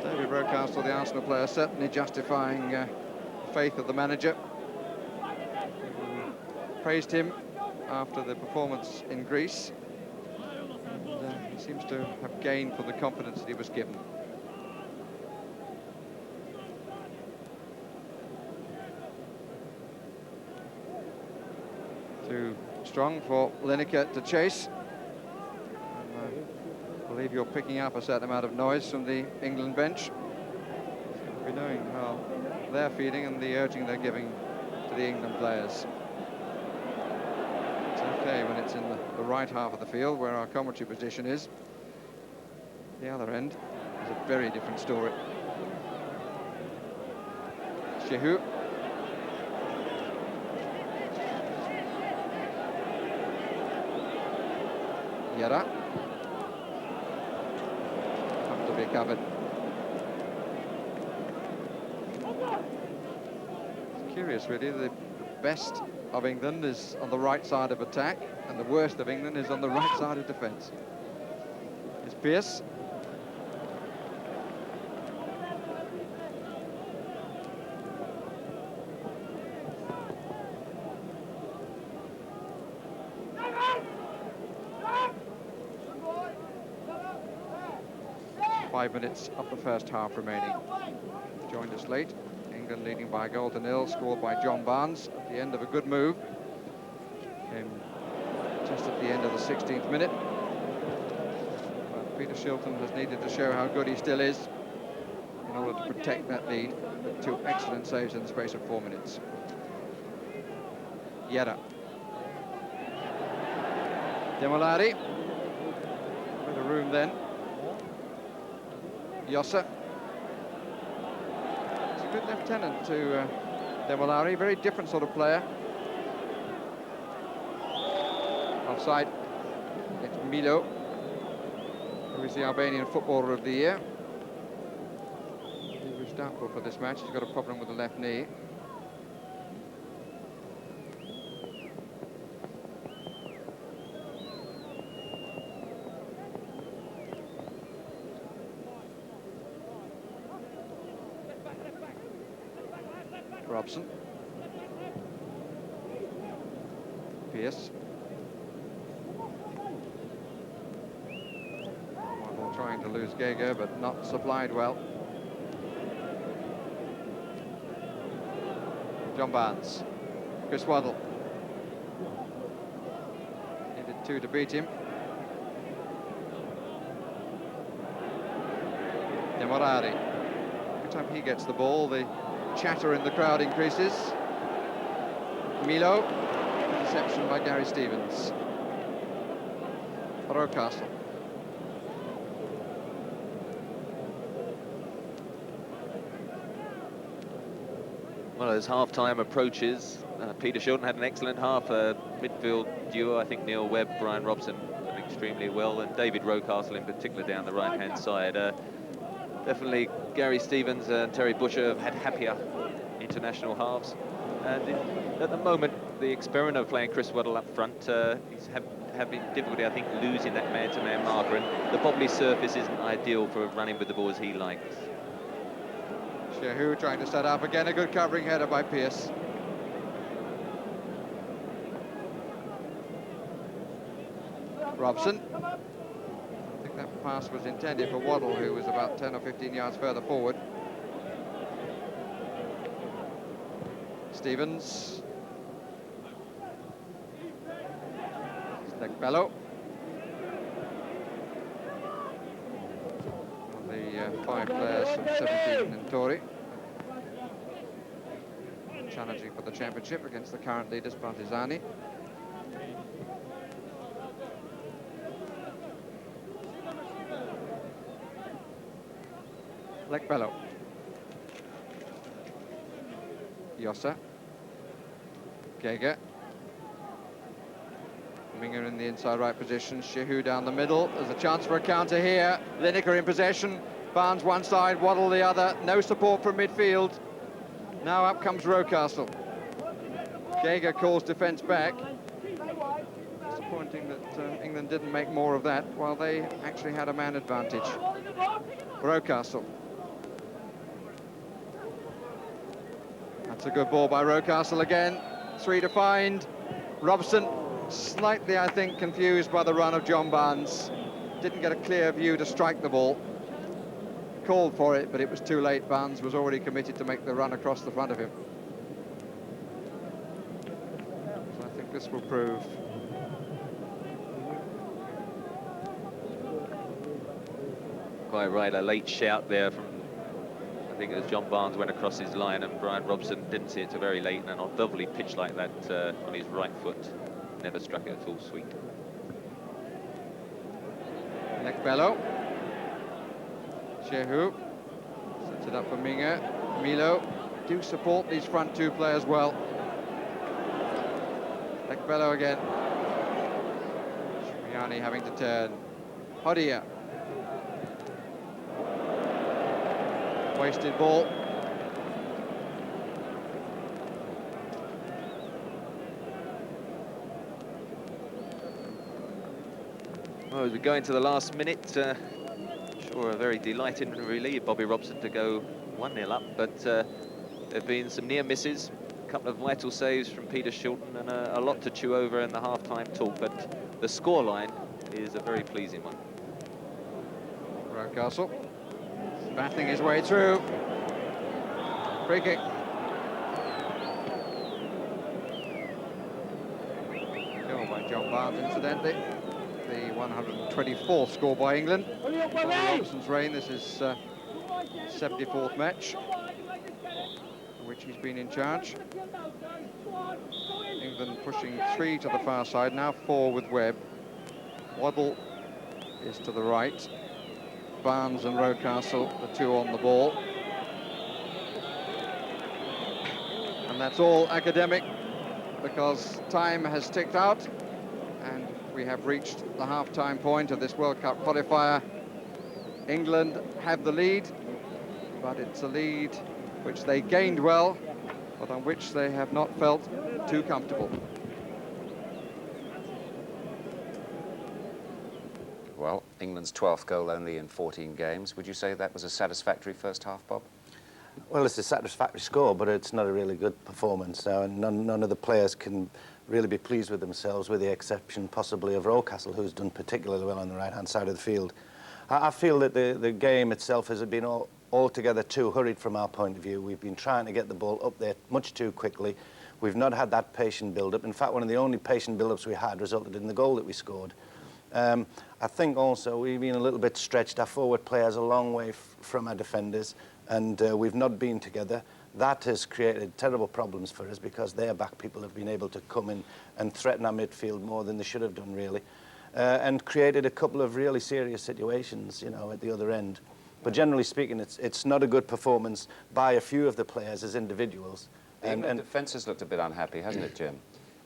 F: David Rocastle, the Arsenal player, certainly justifying the faith of the manager. Praised him after the performance in Greece. And he seems to have gained from the confidence that he was given. Too strong for Lineker to chase. I believe you're picking up a certain amount of noise from the England bench. We'll be knowing how they're feeling and the urging they're giving to the England players. It's okay when it's in the right half of the field where our commentary position is. The other end is a very different story. Shehu. Yera. Comfortably covered. It's curious, really. The best of England is on the right side of attack, and the worst of England is on the right side of defence. It's Pearce. Minutes of the first half remaining. Joined us late. England leading by a goal to nil, scored by John Barnes at the end of a good move. Came just at the end of the 16th minute. But Peter Shilton has needed to show how good he still is in order to protect that lead with two excellent saves in the space of 4 minutes. Yera. Demolari. A bit of room then. Yossa. He's a good lieutenant to Demolari, very different sort of player. Offside. It's Milo, who is the Albanian Footballer of the Year. He was doubtful for this match. He's got a problem with the left knee. Robson. Pearce. Waddle trying to lose Gego, but not supplied well. John Barnes. Chris Waddle. Needed two to beat him. Demorari. Every time he gets the ball, the chatter in the crowd increases. Milo, interception by Gary Stevens. Rocastle.
E: Well, as half-time approaches, Peter Shilton had an excellent half. Midfield duo, I think Neil Webb, Brian Robson did extremely well, and David Rocastle in particular down the right-hand side. Definitely Gary Stevens and Terry Butcher have had happier international halves. And at the moment, the experiment of playing Chris Waddle up front, he's having difficulty, I think, losing that man-to-man marker. And the bobbly surface isn't ideal for running with the ball as he likes.
F: Shehu trying to set up again, a good covering header by Pearce. Robson. I think that pass was intended for Waddle, who was about 10 or 15 yards further forward. Stevens. Bello. The 5 players from 17 and Tory. Challenging for the championship against the current leaders, Partizani. Bello. Yossa. Geiger. Minger in the inside right position, Shehu down the middle. There's a chance for a counter here. Lineker in possession. Barnes one side, Waddle the other. No support from midfield. Now up comes Rocastle. Geiger calls defence back. Disappointing that England didn't make more of that, while they actually had a man advantage. Rocastle. That's a good ball by Rocastle again. 3 to find. Robson, slightly, I think, confused by the run of John Barnes. Didn't get a clear view to strike the ball. Called for it, but it was too late. Barnes was already committed to make the run across the front of him. So I think this will prove.
E: Quite right, a late shout there from, I think, as John Barnes went across his line, and Brian Robson didn't see it till very late, and on a lovely pitch like that on his right foot. Never struck it at all sweet.
F: Bello. Shehu sets it up for Minger. Milo do support these front 2 players well. Bello again. Shmiani having to turn. Hodia. Wasted ball.
E: Well, as we go into the last minute, sure, a very delighted and relieved Bobby Robson to go 1-0 up, but there have been some near misses, a couple of vital saves from Peter Shilton, and a lot to chew over in the half-time talk, but the scoreline is a very pleasing one.
F: Rocastle battling his way through. Free kick. Goal by John Barnes, incidentally. The 124th score by England. Bobby Robson's reign. This is 74th match in which he's been in charge. England pushing 3 to the far side, now 4 with Webb. Waddle is to the right. Barnes and Rocastle, the 2 on the ball. And that's all academic, because time has ticked out, and we have reached the half-time point of this World Cup qualifier. England have the lead, but it's a lead which they gained well, but on which they have not felt too comfortable.
A: Well, England's 12th goal only in 14 games. Would you say that was a satisfactory first half, Bob?
D: Well, it's a satisfactory score, but it's not a really good performance. And none of the players can really be pleased with themselves, with the exception possibly of Rocastle, who's done particularly well on the right-hand side of the field. I feel that the game itself has been altogether too hurried from our point of view. We've been trying to get the ball up there much too quickly. We've not had that patient build-up. In fact, one of the only patient build-ups we had resulted in the goal that we scored. I think also we've been a little bit stretched. Our forward players a long way from our defenders, and we've not been together. That has created terrible problems for us, because their back people have been able to come in and threaten our midfield more than they should have done, really, and created a couple of really serious situations, you know, at the other end. But generally speaking, it's not a good performance by a few of the players as individuals.
A: And defence has looked a bit unhappy, hasn't it, Jim?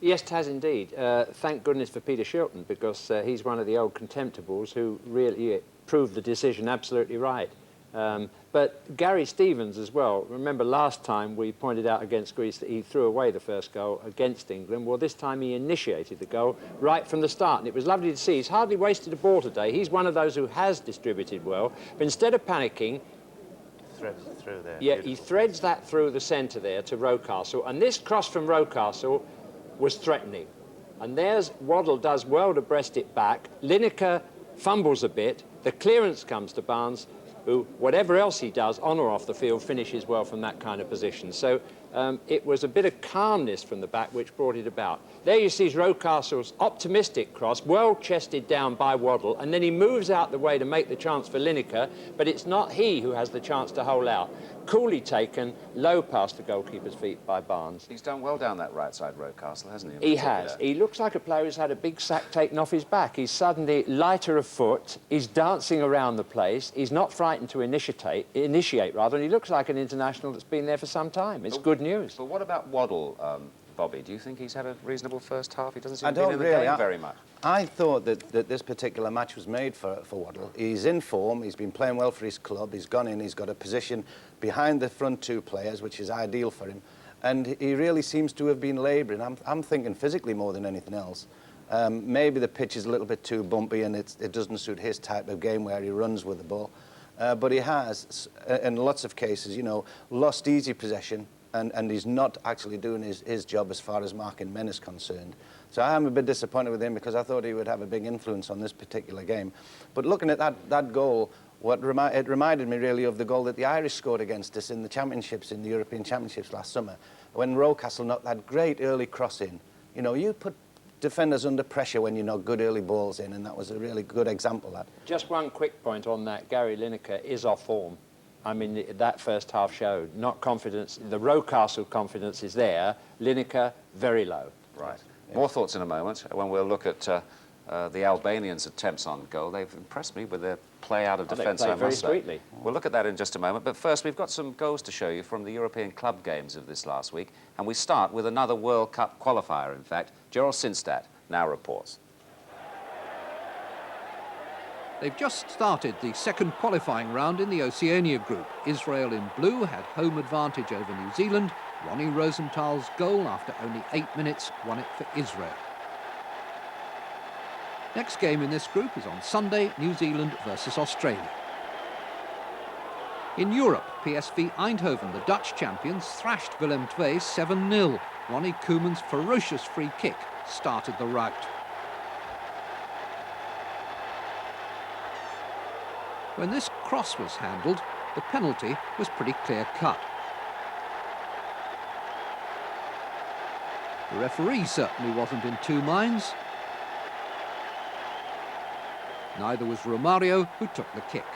C: Yes, it has indeed. Thank goodness for Peter Shilton, because he's one of the old contemptibles who really proved the decision absolutely right. But Gary Stevens as well, remember last time we pointed out against Greece that he threw away the first goal against England. Well, this time he initiated the goal right from the start, and it was lovely to see. He's hardly wasted a ball today. He's one of those who has distributed well, but instead of panicking,
D: Threads it through there.
C: yeah, he threads that through the centre there to Rocastle, and this cross from Rocastle was threatening. And there's Waddle does well to breast it back. Lineker fumbles a bit. The clearance comes to Barnes, who, whatever else he does, on or off the field, finishes well from that kind of position. So it was a bit of calmness from the back which brought it about. There you see Rocastle's optimistic cross, well chested down by Waddle, and then he moves out the way to make the chance for Lineker, but it's not he who has the chance to hole out. Coolly taken, low past the goalkeeper's feet by Barnes.
A: He's done well down that right side, Rocastle, hasn't he?
C: He has. He looks like a player who's had a big sack taken off his back. He's suddenly lighter of foot. He's dancing around the place. He's not frightened to initiate, and he looks like an international that's been there for some time. It's good news.
A: But what about Waddle, Bobby? Do you think he's had a reasonable first half? He doesn't seem to be in the
D: really
A: game very much.
D: I thought that this particular match was made for Waddle. He's in form, he's been playing well for his club, he's gone in, he's got a position behind the front two players, which is ideal for him. And he really seems to have been labouring. I'm thinking physically more than anything else. Maybe the pitch is a little bit too bumpy and it doesn't suit his type of game where he runs with the ball. But he has, in lots of cases, you know, lost easy possession, and he's not actually doing his job as far as marking men is concerned. So I am a bit disappointed with him because I thought he would have a big influence on this particular game. But looking at that goal, it reminded me really of the goal that the Irish scored against us in the championships, in the European Championships last summer, when Rocastle knocked that great early cross in. You know, you put defenders under pressure when you knock good early balls in, and that was a really good example of that.
C: Just one quick point on that. Gary Lineker is off form. I mean, that first half showed. Not confidence. The Rocastle confidence is there. Lineker, very low.
A: Right. Yeah. More thoughts in a moment when we'll look at the Albanians' attempts on goal. They've impressed me with their play out of defence, I must say.
C: Very sweetly.
A: We'll look at that in just a moment. But first, we've got some goals to show you from the European club games of this last week. And we start with another World Cup qualifier, in fact. Gerald Sinstadt now reports.
G: They've just started the second qualifying round in the Oceania group. Israel in blue had home advantage over New Zealand. Ronnie Rosenthal's goal after only 8 minutes won it for Israel. Next game in this group is on Sunday, New Zealand versus Australia. In Europe, PSV Eindhoven, the Dutch champions, thrashed Willem II 7-0. Ronnie Koeman's ferocious free kick started the rout. When this cross was handled, the penalty was pretty clear-cut. The referee certainly wasn't in two minds. Neither was Romario, who took the kick.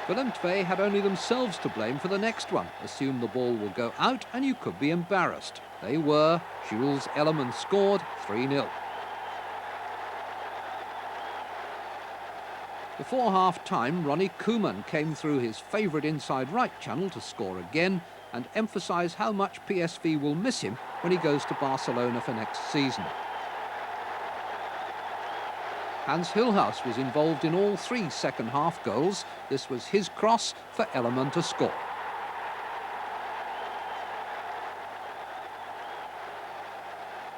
G: Willem II had only themselves to blame for the next one. Assume the ball will go out and you could be embarrassed. They were. Jules Ellerman scored 3-0. Before half-time, Ronnie Koeman came through his favourite inside right channel to score again and emphasise how much PSV will miss him when he goes to Barcelona for next season. Hans Hilhaus was involved in all 3 second-half goals. This was his cross for Ellerman to score.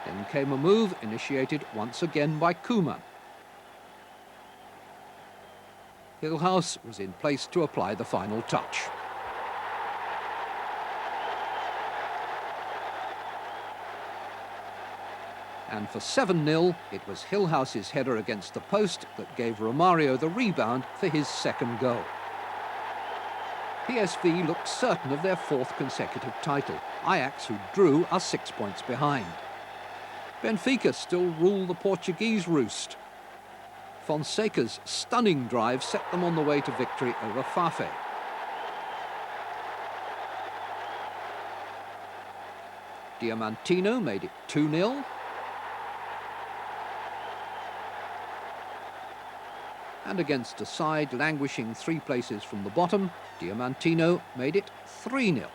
G: Then came a move initiated once again by Koeman. Hilhaus was in place to apply the final touch. And for 7-0, it was Hilhaus's header against the post that gave Romario the rebound for his second goal. PSV looked certain of their 4th consecutive title. Ajax, who drew, are 6 points behind. Benfica still rule the Portuguese roost. Fonseca's stunning drive set them on the way to victory over Fafe. Diamantino made it 2-0. And against a side languishing 3 places from the bottom, Diamantino made it 3-0.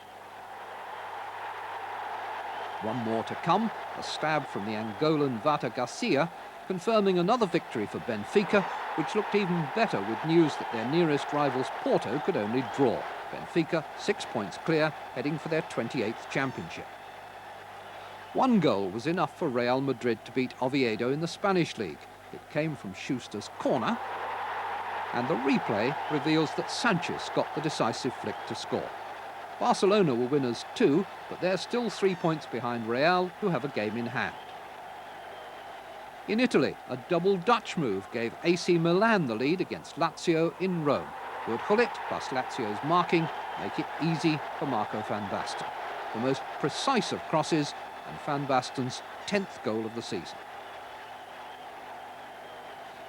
G: One more to come, a stab from the Angolan Vata Garcia, confirming another victory for Benfica, which looked even better with news that their nearest rivals Porto could only draw. Benfica 6 points clear, heading for their 28th championship. 1 goal was enough for Real Madrid to beat Oviedo in the Spanish league. It came from Schuster's corner, and the replay reveals that Sanchez got the decisive flick to score. Barcelona were winners too, but they're still 3 points behind Real, who have a game in hand. In Italy, a double Dutch move gave AC Milan the lead against Lazio in Rome. Would Gullit plus Lazio's marking make it easy for Marco van Basten? The most precise of crosses and Van Basten's 10th goal of the season.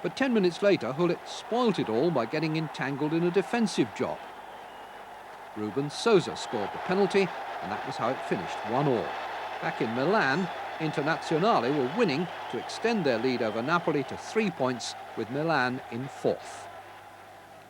G: But 10 minutes later, Gullit spoilt it all by getting entangled in a defensive job. Ruben Sousa scored the penalty, and that was how it finished, 1-1. Back in Milan, Internazionale were winning to extend their lead over Napoli to 3 points, with Milan in 4th.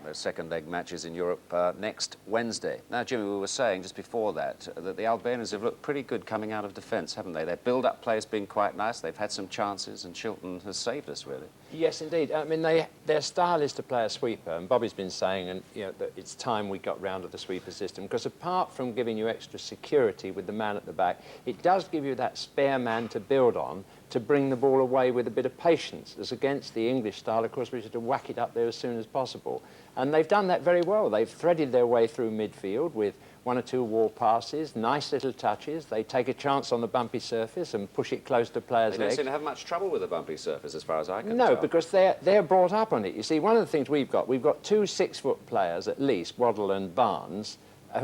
A: Those second leg matches in Europe next Wednesday. Now, Jimmy, we were saying just before that the Albanians have looked pretty good coming out of defence, haven't they? Their build-up play has been quite nice. They've had some chances, and Shilton has saved us, really.
C: Yes, indeed. I mean, their style is to play a sweeper, and Bobby's been saying, and you know, that it's time we got round to the sweeper system, because apart from giving you extra security with the man at the back, it does give you that spare man to build on, to bring the ball away with a bit of patience, as against the English style, of course, which is to whack it up there as soon as possible. And they've done that very well. They've threaded their way through midfield with 1 or 2 wall passes, nice little touches. They take a chance on the bumpy surface and push it close to players' legs.
A: They don't seem to have much trouble with the bumpy surface, as far as I can
C: tell.
A: No,
C: because they're brought up on it. You see, one of the things we've got 2 6-foot players, at least, Waddle and Barnes,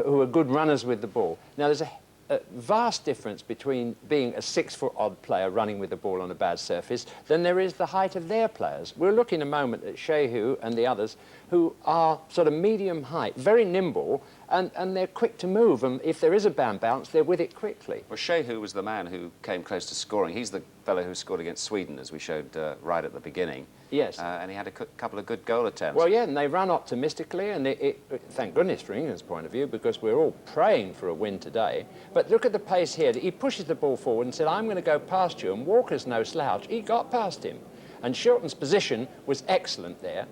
C: who are good runners with the ball. Now, there's a vast difference between being a 6-foot-odd player running with the ball on a bad surface than there is the height of their players. We'll look in a moment at Shehu and the others who are sort of medium height, very nimble, and they're quick to move. And if there is a bounce, they're with it quickly.
A: Well, Shehu was the man who came close to scoring. He's the fellow who scored against Sweden, as we showed right at the beginning.
C: Yes.
A: And he had a couple of good goal attempts.
C: Well, yeah, and they run optimistically, and thank goodness from England's point of view, because we're all praying for a win today. But look at the pace here. He pushes the ball forward and said, I'm going to go past you, and Walker's no slouch. He got past him. And Shilton's position was excellent there.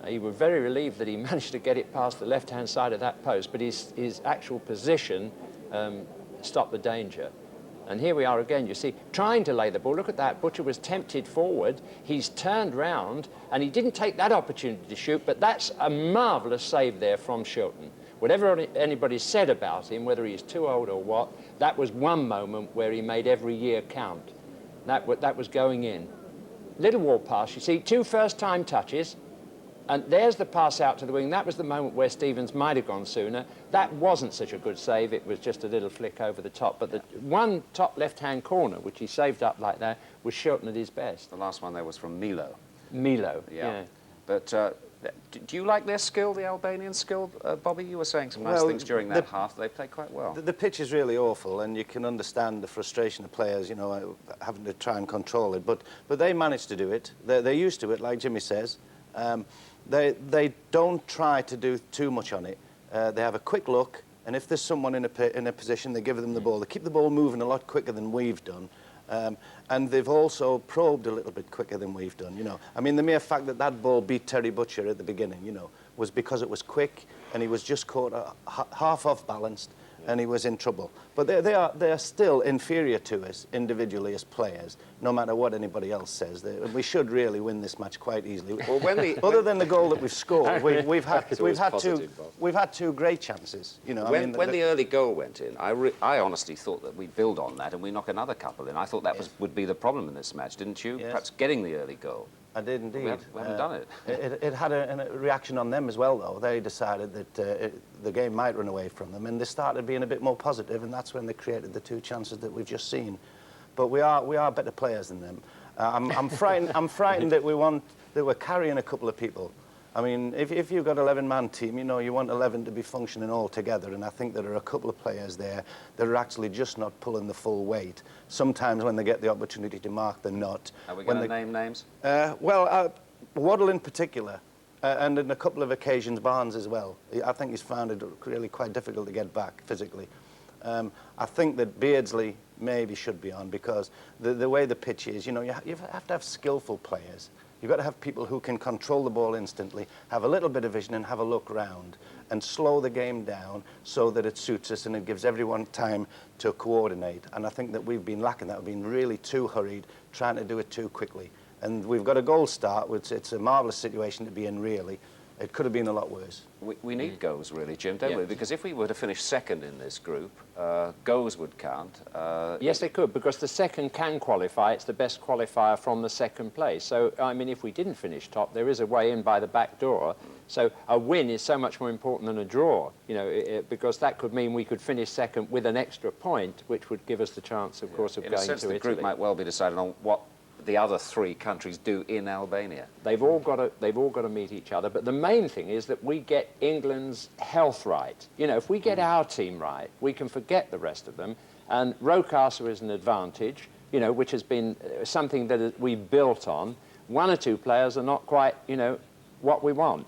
C: He was very relieved that he managed to get it past the left-hand side of that post, but his actual position stopped the danger. And here we are again, you see, trying to lay the ball. Look at that. Butcher was tempted forward. He's turned round, and he didn't take that opportunity to shoot, but that's a marvellous save there from Shilton. Whatever anybody said about him, whether he's too old or what, that was one moment where he made every year count. That was going in. Little wall pass, you see, 2 first-time touches, and there's the pass out to the wing. That was the moment where Stevens might have gone sooner. That wasn't such a good save. It was just a little flick over the top. But the one top left-hand corner, which he saved up like that, was Shilton at his best.
A: The last one there was from Milo.
C: Milo, yeah.
A: But do you like their skill, the Albanian skill? Bobby, you were saying some nice things during that half. They played quite well.
D: The pitch is really awful, and you can understand the frustration of players, you know, having to try and control it. But they managed to do it. They're used to it, like Jimmy says. They don't try to do too much on it. They have a quick look, and if there's someone in a position, they give them the ball. They keep the ball moving a lot quicker than we've done. And they've also probed a little bit quicker than we've done, you know. I mean, the mere fact that that ball beat Terry Butcher at the beginning, you know, was because it was quick, and he was just caught half off balanced, and he was in trouble. But they are still inferior to us individually as players, no matter what anybody else says. We should really win this match quite easily.
A: Well,
D: other than the goal that we've scored, we've had 2 great chances. You know,
A: when the early goal went in, I honestly thought that we'd build on that and we knock another couple in. I thought that would be the problem in this match, didn't you?
D: Yes.
A: Perhaps getting the early goal.
D: I did indeed.
A: We haven't done it.
D: It had a reaction on them as well, though. They decided that the game might run away from them, and they started being a bit more positive, and that's when they created the 2 chances that we've just seen. But we are better players than them. I'm frightened. I'm frightened that we're carrying a couple of people. I mean, if you've got an 11-man team, you know, you want 11 to be functioning all together, and I think there are a couple of players there that are actually just not pulling the full weight. Sometimes when they get the opportunity to mark, they're not.
A: Are we going to name names?
D: Waddle in particular, and on a couple of occasions Barnes as well. I think he's found it really quite difficult to get back physically. I think that Beardsley maybe should be on, because the way the pitch is, you know, you have to have skillful players. You've got to have people who can control the ball instantly, have a little bit of vision and have a look round, and slow the game down so that it suits us and it gives everyone time to coordinate. And I think that we've been lacking that. We've been really too hurried, trying to do it too quickly. And we've got a goal start, which it's a marvellous situation to be in, really. it could have been a lot worse.
A: We need goals, really, Jim, don't we? Because if we were to finish second in this group, goals would count.
C: Yes, they could, because the second can qualify. It's the best qualifier from the second place. So, I mean, if we didn't finish top, there is a way in by the back door. So a win is so much more important than a draw, you know, because that could mean we could finish second with an extra point, which would give us the chance, of course, of going to Italy. In a sense, the
A: group might well be decided on what the other three countries do in Albania.
C: They've all got to meet each other, but the main thing is that we get England's health right. You know, if we get our team right, we can forget the rest of them, and Rocastle is an advantage, you know, which has been something that we've built on. One or two players are not quite, you know, what we want.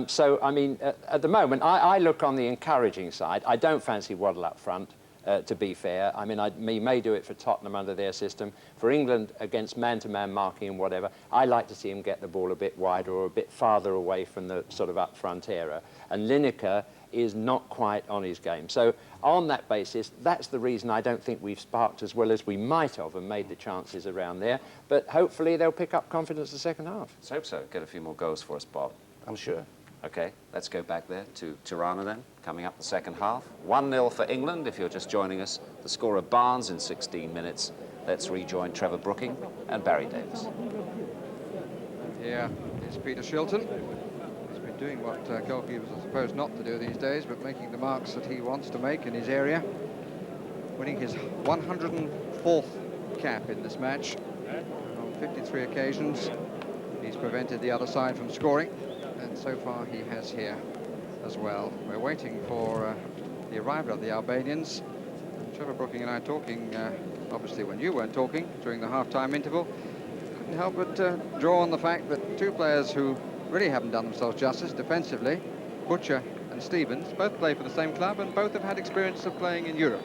C: So, I mean, at the moment, I look on the encouraging side. I don't fancy Waddle up front. To be fair, I mean, we may do it for Tottenham under their system. For England, against man-to-man marking and whatever, I like to see him get the ball a bit wider or a bit farther away from the sort of up-front area. And Lineker is not quite on his game. So on that basis, that's the reason I don't think we've sparked as well as we might have and made the chances around there. But hopefully they'll pick up confidence the second half.
A: Let's hope so. Get a few more goals for us, Bob.
D: I'm sure.
A: OK, let's go back there to Tirana then, coming up the second half. 1-0 for England, if you're just joining us. The score of Barnes in 16 minutes. Let's rejoin Trevor Brooking and Barry Davis.
F: Here is Peter Shilton. He's been doing what goalkeepers are supposed not to do these days, but making the marks that he wants to make in his area. Winning his 104th cap in this match. On 53 occasions, he's prevented the other side from scoring. And so far he has here as well. We're waiting for the arrival of the Albanians. Trevor Brooking and I talking, obviously when you weren't talking, during the half-time interval. Couldn't help but draw on the fact that two players who really haven't done themselves justice defensively, Butcher and Stevens, both play for the same club and both have had experience of playing in Europe.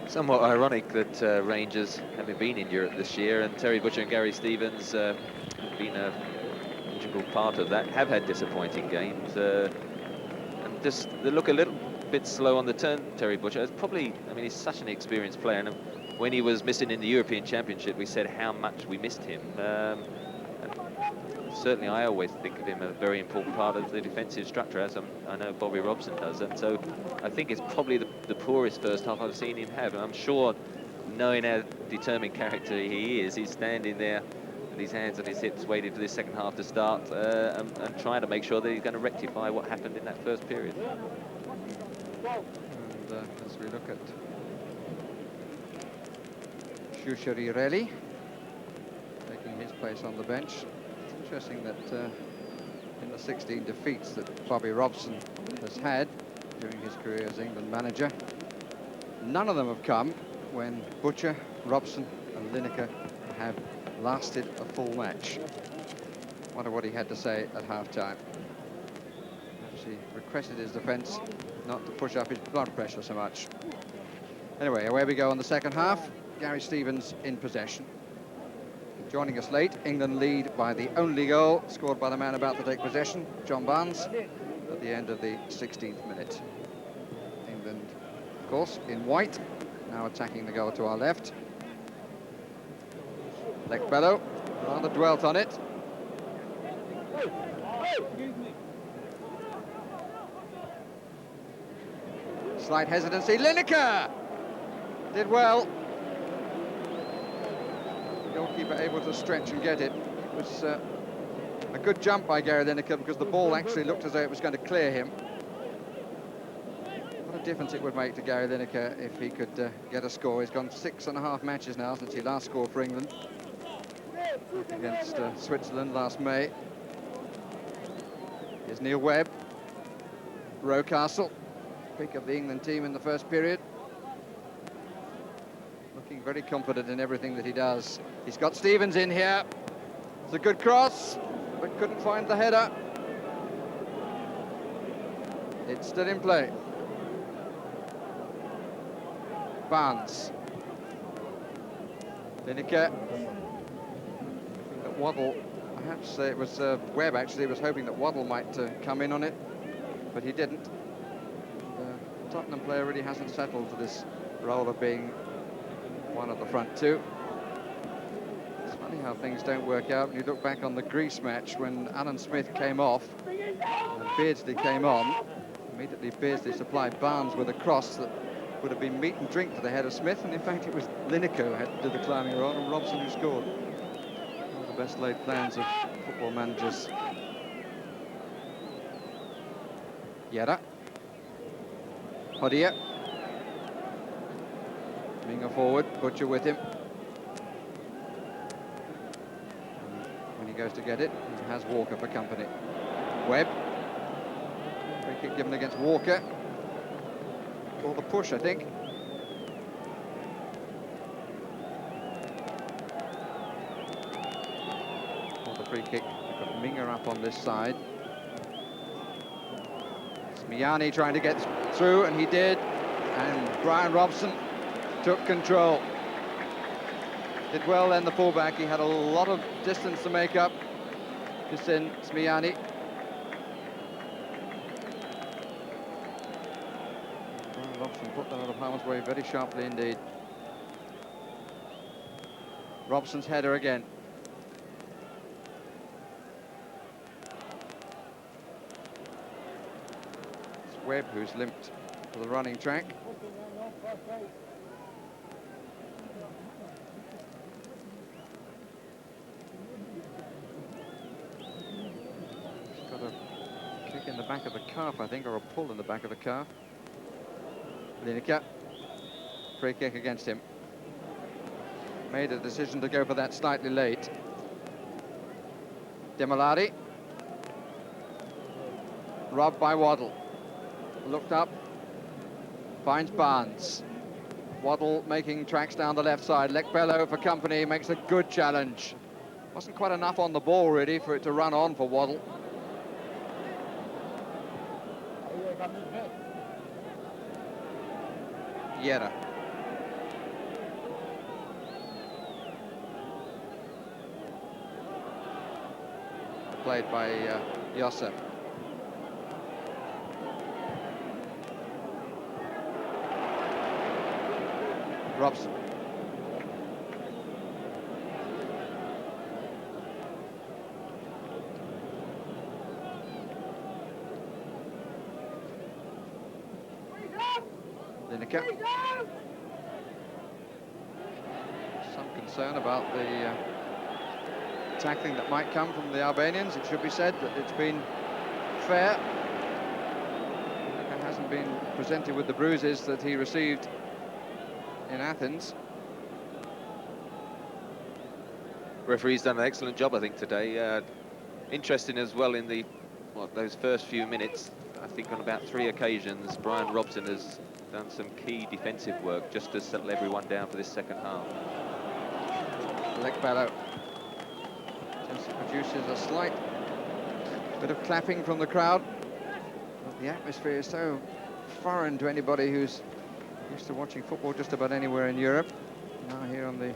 E: Somewhat ironic that Rangers haven't been in Europe this year, and Terry Butcher and Gary Stevens have been a part of that, have had disappointing games, and just they look a little bit slow on the turn. Terry Butcher, it's probably, I mean, he's such an experienced player, and when he was missing in the European Championship, we said how much we missed him. And certainly, I always think of him as a very important part of the defensive structure, as I know Bobby Robson does, and so I think it's probably the poorest first half I've seen him have. And I'm sure, knowing how determined character he is, he's standing there with his hands on his hips, waiting for this second half to start, and trying to make sure that he's going to rectify what happened in that first period.
F: And as we look at Sciusciarelli taking his place on the bench, it's interesting that in the 16 defeats that Bobby Robson has had during his career as England manager, none of them have come when Butcher, Robson and Lineker have lasted a full match. Wonder what he had to say at half-time. Actually requested his defence not to push up his blood pressure so much. Anyway, away we go on the second half. Gary Stevens in possession. Joining us late, England lead by the only goal scored by the man about to take possession, John Barnes, at the end of the 16th minute. England, of course, in white, now attacking the goal to our left. Lekbello rather dwelt on it. Slight hesitancy. Lineker did well. The goalkeeper able to stretch and get it. It was a good jump by Gary Lineker because the ball actually looked as though it was going to clear him. What a difference it would make to Gary Lineker if he could get a score. He's gone 6.5 matches now since he last scored for England. Against Switzerland last May. Here's Neil Webb. Rocastle, pick of the England team in the first period. Looking very confident in everything that he does. He's got Stevens in here. It's a good cross, but couldn't find the header. It's still in play. Barnes. Lineker. Waddle, perhaps it was Webb actually was hoping that Waddle might come in on it, but he didn't. The Tottenham player really hasn't settled for this role of being one of the front two. This one Funny how things don't work out when you look back on the Greece match when Alan Smith came off and Beardsley came on. Immediately Beardsley supplied Barnes with a cross that would have been meat and drink for the head of Smith, and in fact it was Lineker who had to do the climbing rod and Robson who scored. One of the best laid plans of football managers. Yera. Hodia. Minga forward, Butcher with him. When he goes to get it, he has Walker for company. Webb. Free kick given against Walker. Or the push, I think. Or the free kick. We've got Minga up on this side. Smiani trying to get through, and he did. And Brian Robson took control. Did well then, the fullback. He had a lot of distance to make up. Just in Smiani. Brian Robson put that out of harm's way very sharply indeed. Robson's header again. It's Webb who's limped to the running track. In the back of the calf, I think, or a pull in the back of the calf. Lineker, free kick against him. Made a decision to go for that slightly late. Demolari. Robbed by Waddle. Looked up, finds Barnes. Waddle making tracks down the left side. Lekbello for company, makes a good challenge. Wasn't quite enough on the ball, really, for it to run on for Waddle. Yera. Played by Yosef. Robson. Lineker. Some concern about the tackling that might come from the Albanians. It should be said that it's been fair. Lineker hasn't been presented with the bruises that he received in Athens.
E: Referee's done an excellent job, I think, today. Interesting as well in the those first few minutes. I think on about 3 occasions, Brian Robson has done some key defensive work just to settle everyone down for this second half.
F: Lekbello just produces a slight bit of clapping from the crowd. But the atmosphere is so foreign to anybody who's used to watching football just about anywhere in Europe. Now here on the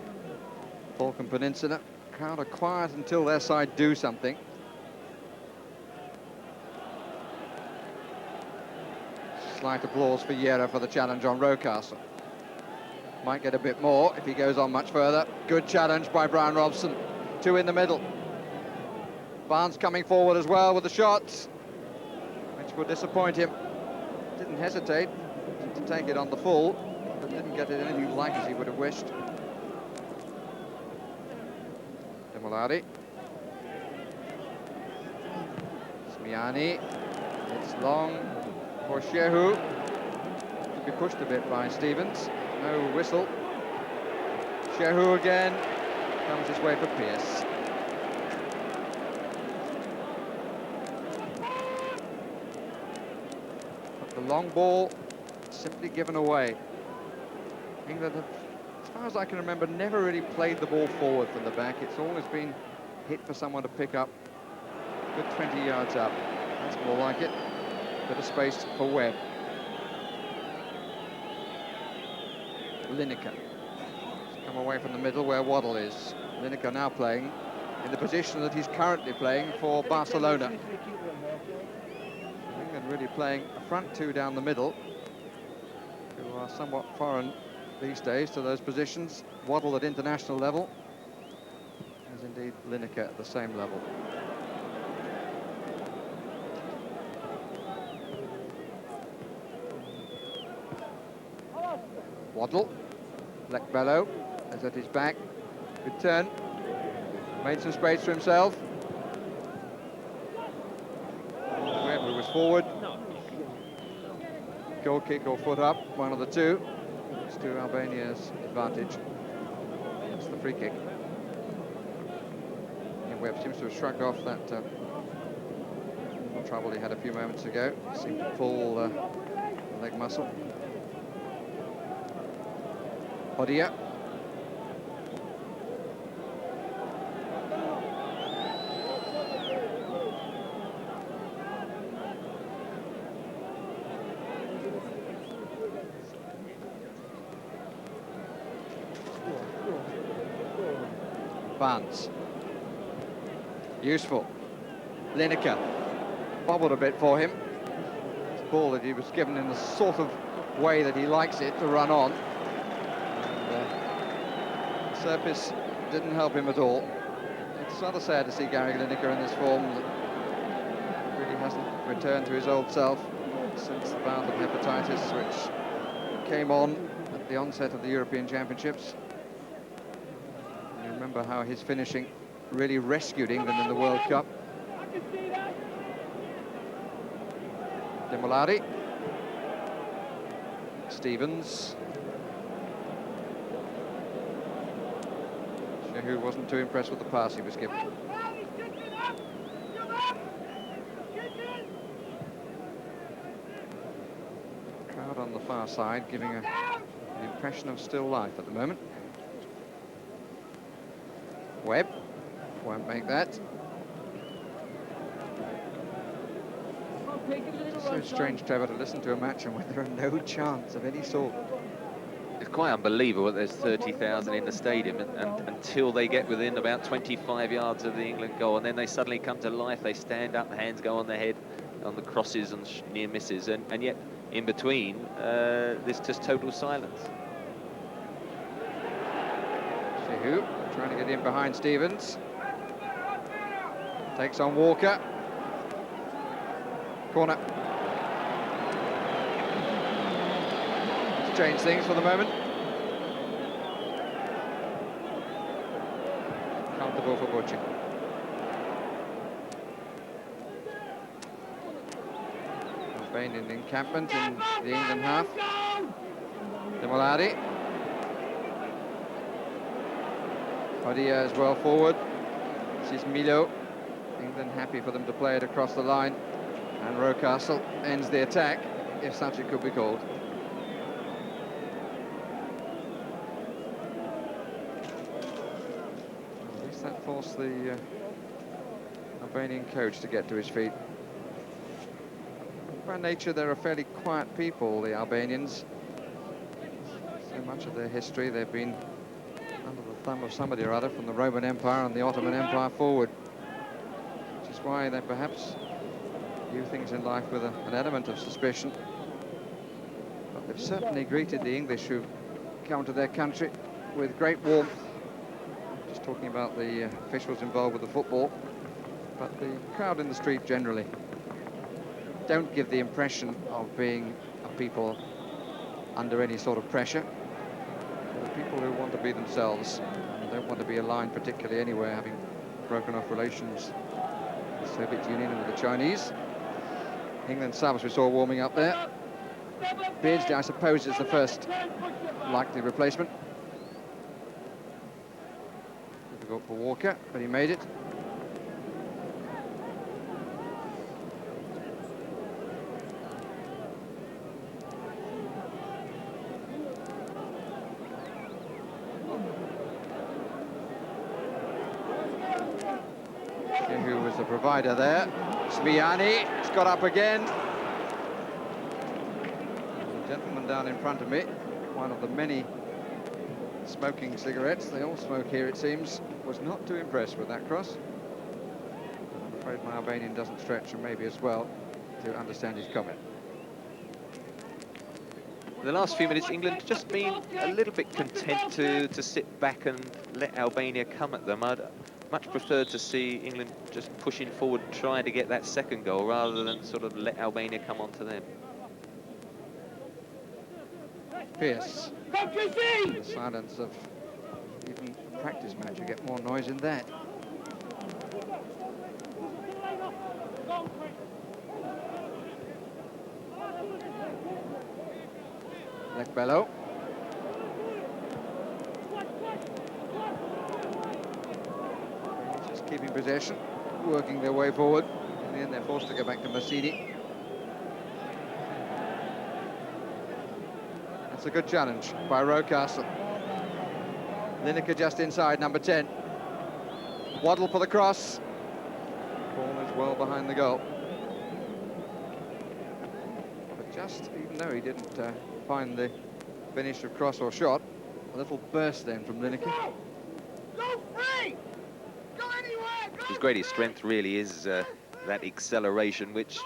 F: Balkan Peninsula, the crowd are quiet until their side do something. Slight applause for Yera for the challenge on Rocastle. Might get a bit more if he goes on much further. Good challenge by Brian Robson. 2 in the middle. Barnes coming forward as well with the shots, which will disappoint him. Didn't hesitate to take it on the full, but didn't get it anything like as he would have wished. Demolari. Smiani. It's long for Shehu. Could be pushed a bit by Stevens. No whistle. Shehu again. Comes his way for Pearce. But the long ball simply given away. England have, as far as I can remember, never really played the ball forward from the back. It's always been hit for someone to pick up. Good 20 yards up. That's more like it. Bit of space for Webb. Lineker. Come away from the middle where Waddle is. Lineker now playing in the position that he's currently playing for Barcelona. England really playing a front 2 down the middle, who are somewhat foreign these days to those positions. Waddle at international level, as indeed Lineker at the same level. Waddle, Lekbello is at his back. Good turn. Made some space for himself. Webb, who was forward. Goal kick or foot up, one of the two. It's to Albania's advantage. It's the free kick. And Webb seems to have shrugged off that trouble he had a few moments ago. Seemed to pull the leg muscle. Hodia. Barnes. Useful. Lineker. Bobbled a bit for him. It's a ball that he was given in the sort of way that he likes it to run on. The surface didn't help him at all. It's rather sad to see Gary Lineker in this form that really hasn't returned to his old self since the bout of hepatitis, which came on at the onset of the European Championships. You remember how his finishing really rescued England in the World Cup. Demolari. Stevens. Who wasn't too impressed with the pass he was given. Crowd on the far side giving an impression of still life at the moment. Webb won't make that. It's so strange, Trevor, to listen to a match and when there are no chants of any sort.
E: It's quite unbelievable that there's 30,000 in the stadium and until they get within about 25 yards of the England goal, and then they suddenly come to life. They stand up, the hands go on their head on the crosses and near misses, and yet in between there's just total silence.
F: Shehu trying to get in behind Stevens. Takes on Walker. Corner. Change things for the moment. Comfortable for Butcher. Albanian encampment in the England half. Demolari. Hodia as well forward. This is Milo. England happy for them to play it across the line. And Rocastle ends the attack, if such it could be called. That forced the Albanian coach to get to his feet. By nature, they're a fairly quiet people, the Albanians. So much of their history, they've been under the thumb of somebody or other from the Roman Empire and the Ottoman Empire forward. Which is why they perhaps view things in life with an element of suspicion. But they've certainly greeted the English who've come to their country with great warmth. Talking about the officials involved with the football, but the crowd in the street generally don't give the impression of being a people under any sort of pressure. They're people who want to be themselves and don't want to be aligned particularly anywhere, having broken off relations with the Soviet Union and with the Chinese. England subs we saw warming up there. Beardsley, I suppose, is the first likely replacement. Difficult for Walker, but he made it. Who was the provider there? Smiani, it's got up again. The gentleman down in front of me, one of the many smoking cigarettes, they all smoke here it seems, was not too impressed with that cross. I'm afraid my Albanian doesn't stretch, and maybe as well, to understand his comment.
E: The last few minutes, England just been a little bit content to sit back and let Albania come at them. much preferred to see England just pushing forward, trying to get that second goal, rather than sort of let Albania come on to them.
F: Pierce. The silence of even a practice match, you get more noise in that. Lekbello. Just keeping possession, working their way forward. In the end, they're forced to go back to Massini. That's a good challenge by Rocastle. Lineker just inside, number 10. Waddle for the cross. Ball is well behind the goal. But just, even though he didn't find the finish of cross or shot, a little burst then from Lineker.
H: Go free! Go anywhere! Go
E: His greatest strength really is that acceleration, which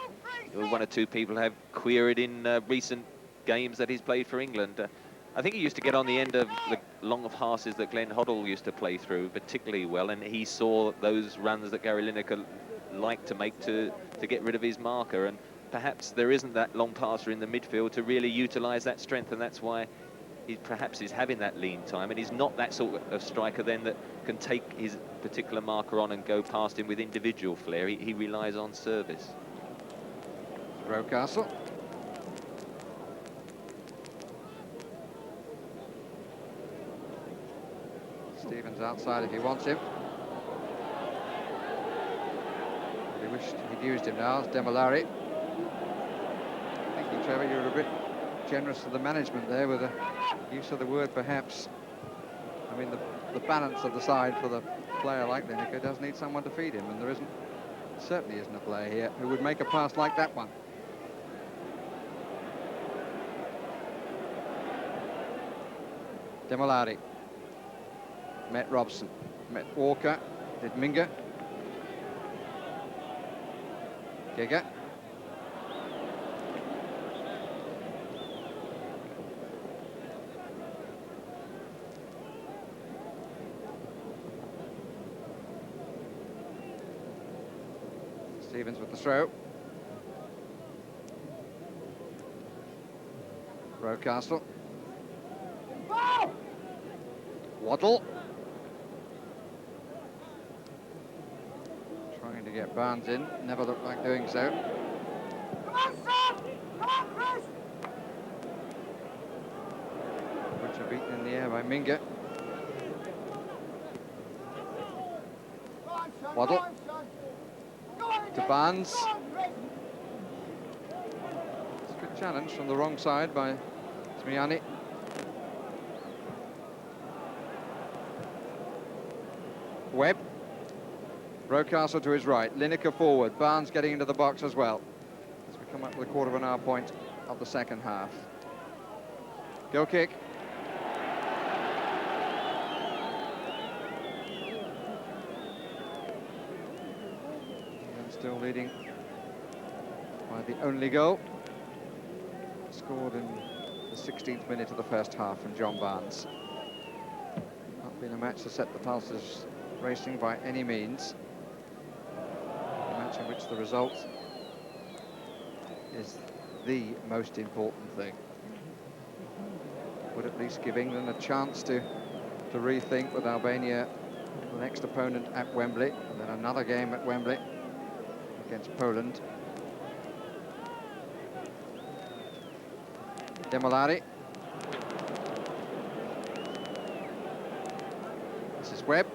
E: one or two people have queried in recent games that he's played for England. I think he used to get on the end of the long passes that Glenn Hoddle used to play through particularly well, and he saw those runs that Gary Lineker liked to make to get rid of his marker, and perhaps there isn't that long passer in the midfield to really utilise that strength, and that's why he perhaps is having that lean time, and he's not that sort of striker then that can take his particular marker on and go past him with individual flair. He relies on service.
F: Rocastle. Stevens outside if he wants him. He wished he'd used him now. It's Demolari. Thank you, Trevor. You're a bit generous to the management there with the use of the word perhaps. I mean, the balance of the side for the player like Lineker does need someone to feed him, and there certainly isn't a player here who would make a pass like that one. Demolari. Met Robson, met Walker, did Minga. Giga. Stevens with the throw. Rocastle. Waddle. Trying to get Barnes in, never looked like doing so.
H: Come on, Sam! Come on, Chris!
F: Which are beaten in the air by Minga.
H: Go on, son,
F: Waddle.
H: go on, son. Go on
F: To
H: again.
F: Barnes.
H: Go on, Chris.
F: It's a good challenge from the wrong side by Zmiani. Webb. Rocastle to his right. Lineker forward. Barnes getting into the box as well. As we come up to the quarter of an hour point of the second half. Goal kick. And still leading by the only goal. Scored in the 16th minute of the first half from John Barnes. Not been a match to set the pulses racing by any means. A match in which the result is the most important thing. Would at least give England a chance to rethink with Albania, the next opponent at Wembley, and then another game at Wembley against Poland. Demolari. This is Webb.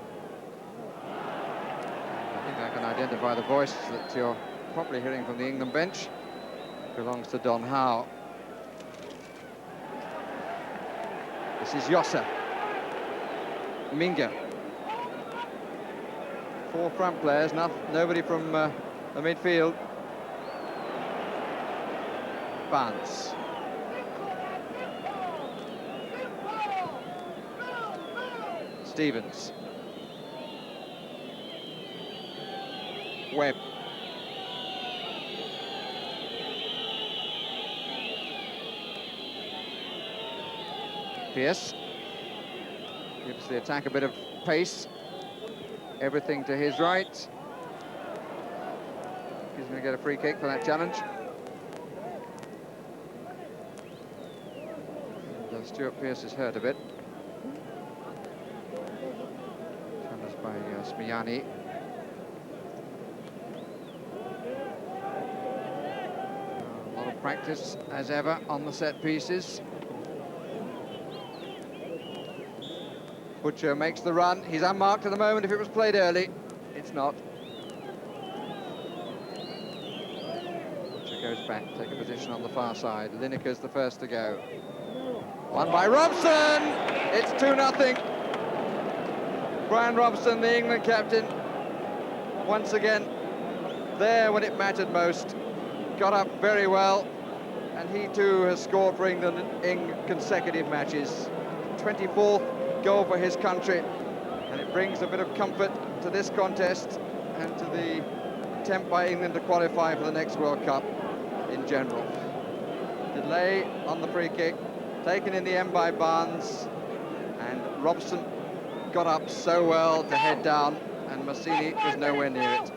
F: I think I can identify the voice that you're probably hearing from the England bench. It belongs to Don Howe. This is Yossa. Minga. Four front players, nobody from the midfield. Barnes. Stevens. Webb. Pierce gives the attack a bit of pace. everything to his right. He's going to get a free kick for that challenge. And, Stuart Pearce is hurt a bit. Challenged by Smiani. A lot of practice, as ever, on the set pieces. Butcher makes the run. He's unmarked at the moment. If it was played early, it's not. Butcher goes back, take a position on the far side. Lineker's the first to go. Won by Robson. It's 2-0. Brian Robson, the England captain, once again there when it mattered most. Got up very well, and he too has scored for England in consecutive matches. 24th goal for his country, and it brings a bit of comfort to this contest and to the attempt by England to qualify for the next World Cup in general. Delay on the free kick, taken in the end by Barnes, and Robson got up so well to head down, and Massini was nowhere near it.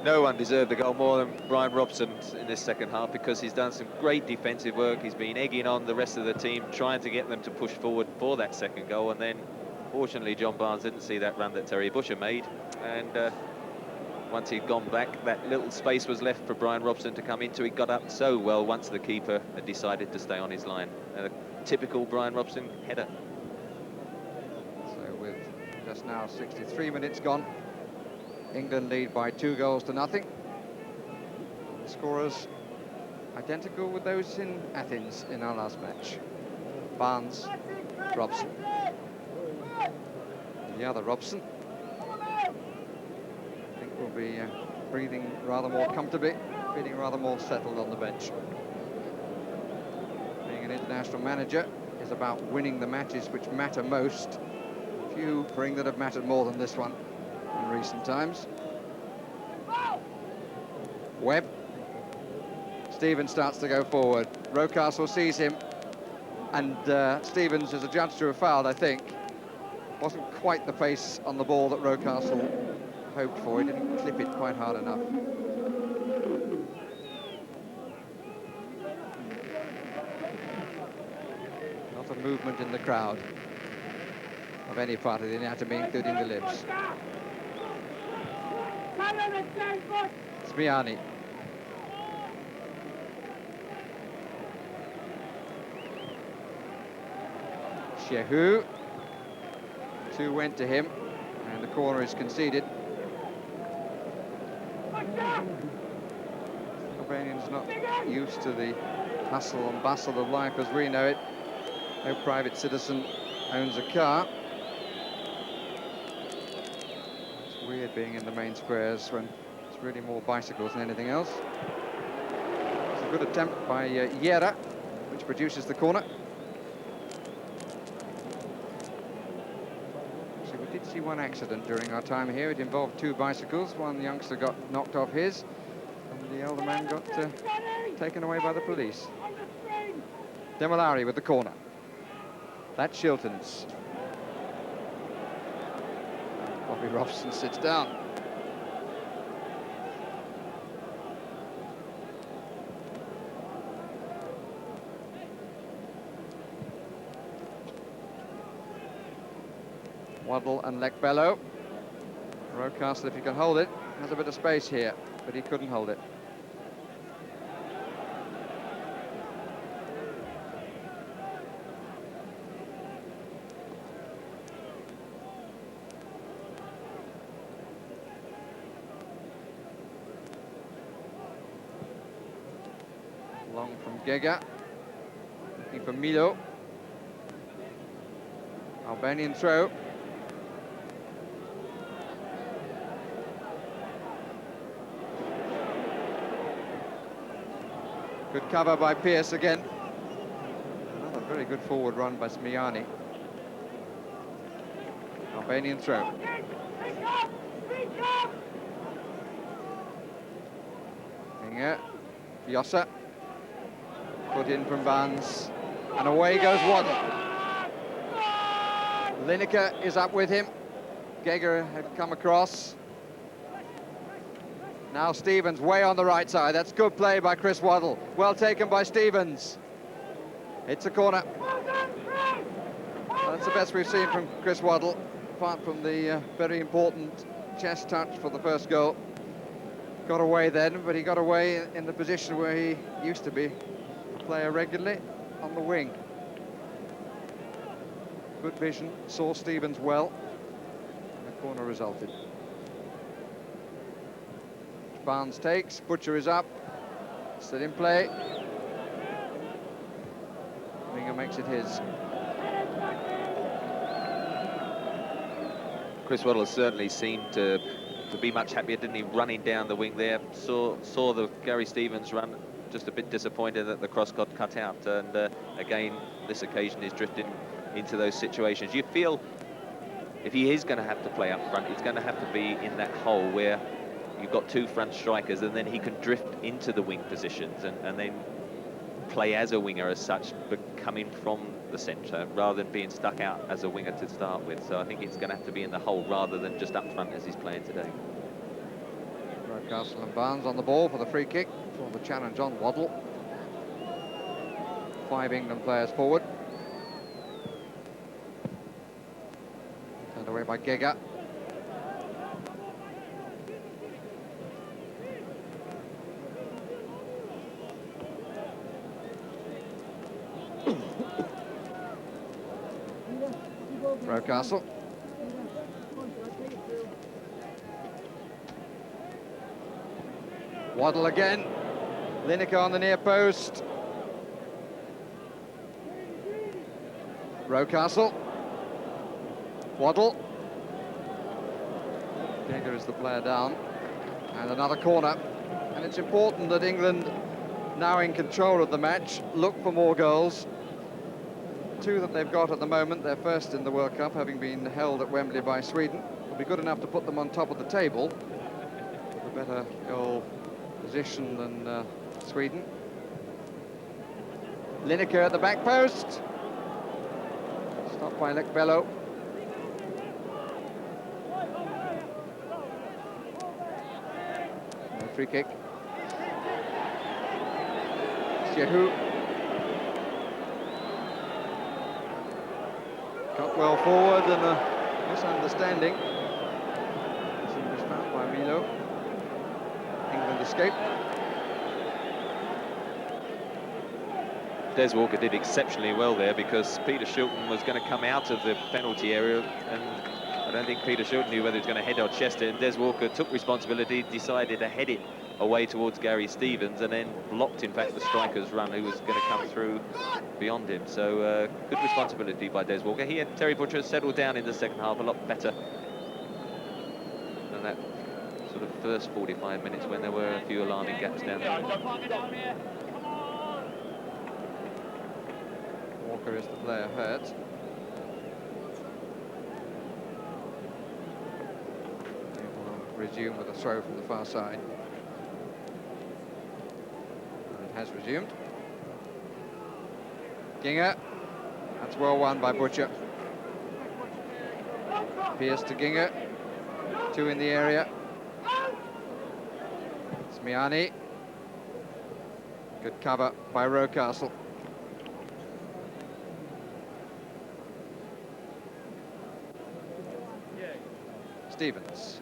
E: No one deserved a goal more than Brian Robson in this second half, because he's done some great defensive work. He's been egging on the rest of the team, trying to get them to push forward for that second goal. And then, fortunately, John Barnes didn't see that run that Terry Butcher made. And once he'd gone back, that little space was left for Brian Robson to come into. He got up so well once the keeper had decided to stay on his line. A typical Brian Robson header.
F: So with just now 63 minutes gone, England lead by 2-0. The scorers identical with those in Athens in our last match. Barnes, Robson. The other Robson, I think, will be breathing rather more comfortably, feeling rather more settled on the bench. Being an international manager is about winning the matches which matter most. Few for England have mattered more than this one in recent times. Webb. Stevens starts to go forward. Rocastle sees him, and Stevens is adjudged to have fouled, I think. Wasn't quite the pace on the ball that Rocastle hoped for. He didn't clip it quite hard enough. Not a movement in the crowd of any part of the anatomy, including the lips. Smiani. Shehu. Two went to him, and the corner is conceded. Albanian's not used to the hustle and bustle of life as we know it. No private citizen owns a car. It's weird being in the main squares when it's really more bicycles than anything else. It's a good attempt by Yera, which produces the corner. So we did see one accident during our time here. It involved two bicycles. One youngster got knocked off his, and the elder man got taken away by the police. Demolari with the corner. That's Shilton's. Bobby Robson sits down. Waddle and Lekbello. Rocastle, if he can hold it, has a bit of space here, but he couldn't hold it. Long from Gega, looking for Milo. Albanian throw. Good cover by Pearce again. Another very good forward run by Smiani. Albanian throw. Finger. Vjosa. Put in from Barnes. And away goes Waddle. Lineker is up with him. Geiger had come across. Now Stevens way on the right side. That's good play by Chris Waddle. Well taken by Stevens. It's a corner. That's the best we've seen from Chris Waddle, apart from the very important chest touch for the first goal. Got away then, but he got away in the position where he used to be a player regularly, on the wing. Good vision, saw Stevens well. The corner resulted. Barnes takes, Butcher is up, still in play. Winger makes it his.
E: Chris Waddle certainly seemed to be much happier, didn't he, running down the wing there. Saw the Gary Stevens run, just a bit disappointed that the cross got cut out. And again, this occasion is drifting into those situations. You feel if he is going to have to play up front, it's going to have to be in that hole where you've got two front strikers, and then he can drift into the wing positions and then play as a winger as such, but coming from the centre rather than being stuck out as a winger to start with. So I think it's going to have to be in the hole rather than just up front as he's playing today.
F: Castle and Barnes on the ball for the free kick for the challenge on Waddle. 5 England players forward. Turned away by Geiger. Castle. Waddle again. Lineker on the near post. Rocastle. Waddle. Geiger is the player down. And another corner. And it's important that England, now in control of the match, look for more goals. 2 that they've got at the moment, they're first in the World Cup, having been held at Wembley by Sweden. Will be good enough to put them on top of the table, with a better goal position than Sweden. Lineker at the back post. Stopped by Lekbello. Free kick. Shehu. Cut well forward, and a misunderstanding. Was found by Milo. England escaped.
E: Des Walker did exceptionally well there, because Peter Shilton was going to come out of the penalty area, and I don't think Peter Shilton knew whether he was going to head or chest it, and Des Walker took responsibility, decided to head it away towards Gary Stevens, and then blocked, in fact, the striker's run, who was going to come through beyond him. So good responsibility by Des Walker. He and Terry Butcher settled down in the second half a lot better than that sort of first 45 minutes when there were a few alarming gaps down there.
F: Walker is the player hurt. Resume with a throw from the far side. And it has resumed. Ginger. That's well won by Butcher. Pierce to Ginger. 2 in the area. Smiani. Good cover by Rocastle. Stevens.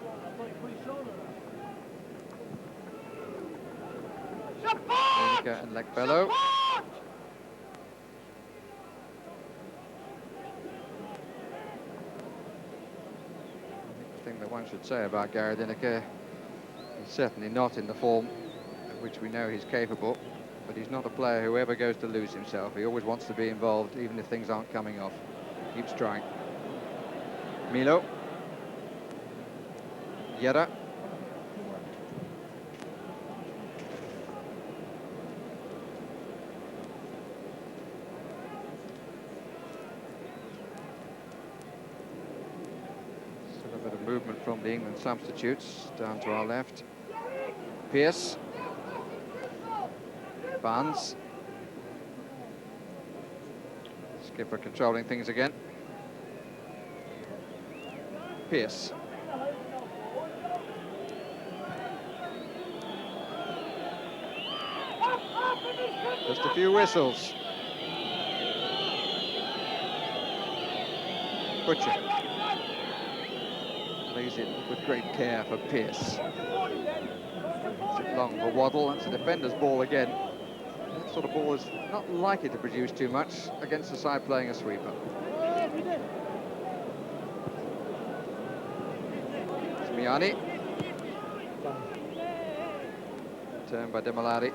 F: Lineker and Lekbello. The thing that one should say about Gary Lineker, he's certainly not in the form of which we know he's capable, but he's not a player who ever goes to lose himself. He always wants to be involved, even if things aren't coming off. Keeps trying. Milo. Yera. Still a bit of movement from the England substitutes down to our left. Pierce. Barnes. Skipper controlling things again. Pearce. Just a few whistles. Butcher lays it with great care for Pearce. It's long for Waddle. That's a defender's ball again. That sort of ball is not likely to produce too much against a side playing a sweeper. It's Miani. Turned by Demolari.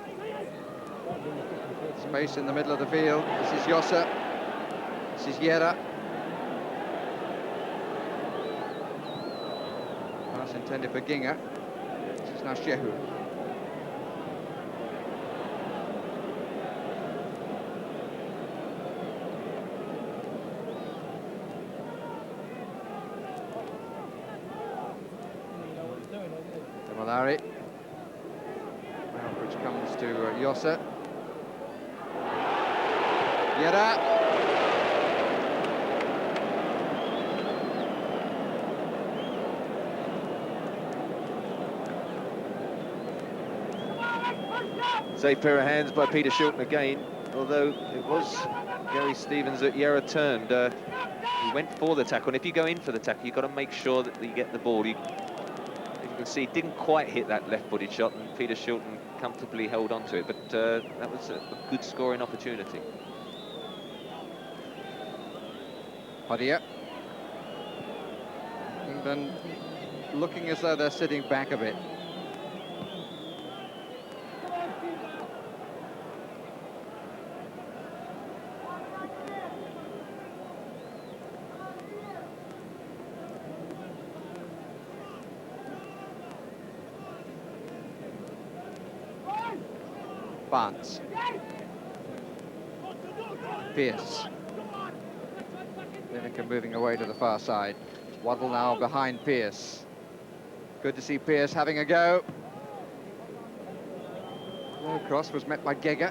F: Space in the middle of the field. This is Yossa. This is Yera. Pass intended for Ginga. This is now Shehu. Demolari. Which comes to Yossa. Yera.
E: Safe pair of hands by Peter Shilton again, although it was Gary Stevens that Yera turned. He went for the tackle, and if you go in for the tackle, you've got to make sure that you get the ball. You can see, didn't quite hit that left-footed shot, and Peter Shilton comfortably held on to it, but that was a good scoring opportunity.
F: Padilla. England looking as though they're sitting back a bit. Barnes. Pearce. Lineker moving away to the far side. Waddle now behind Pearce. Good to see Pearce having a go. Low cross was met by Gega.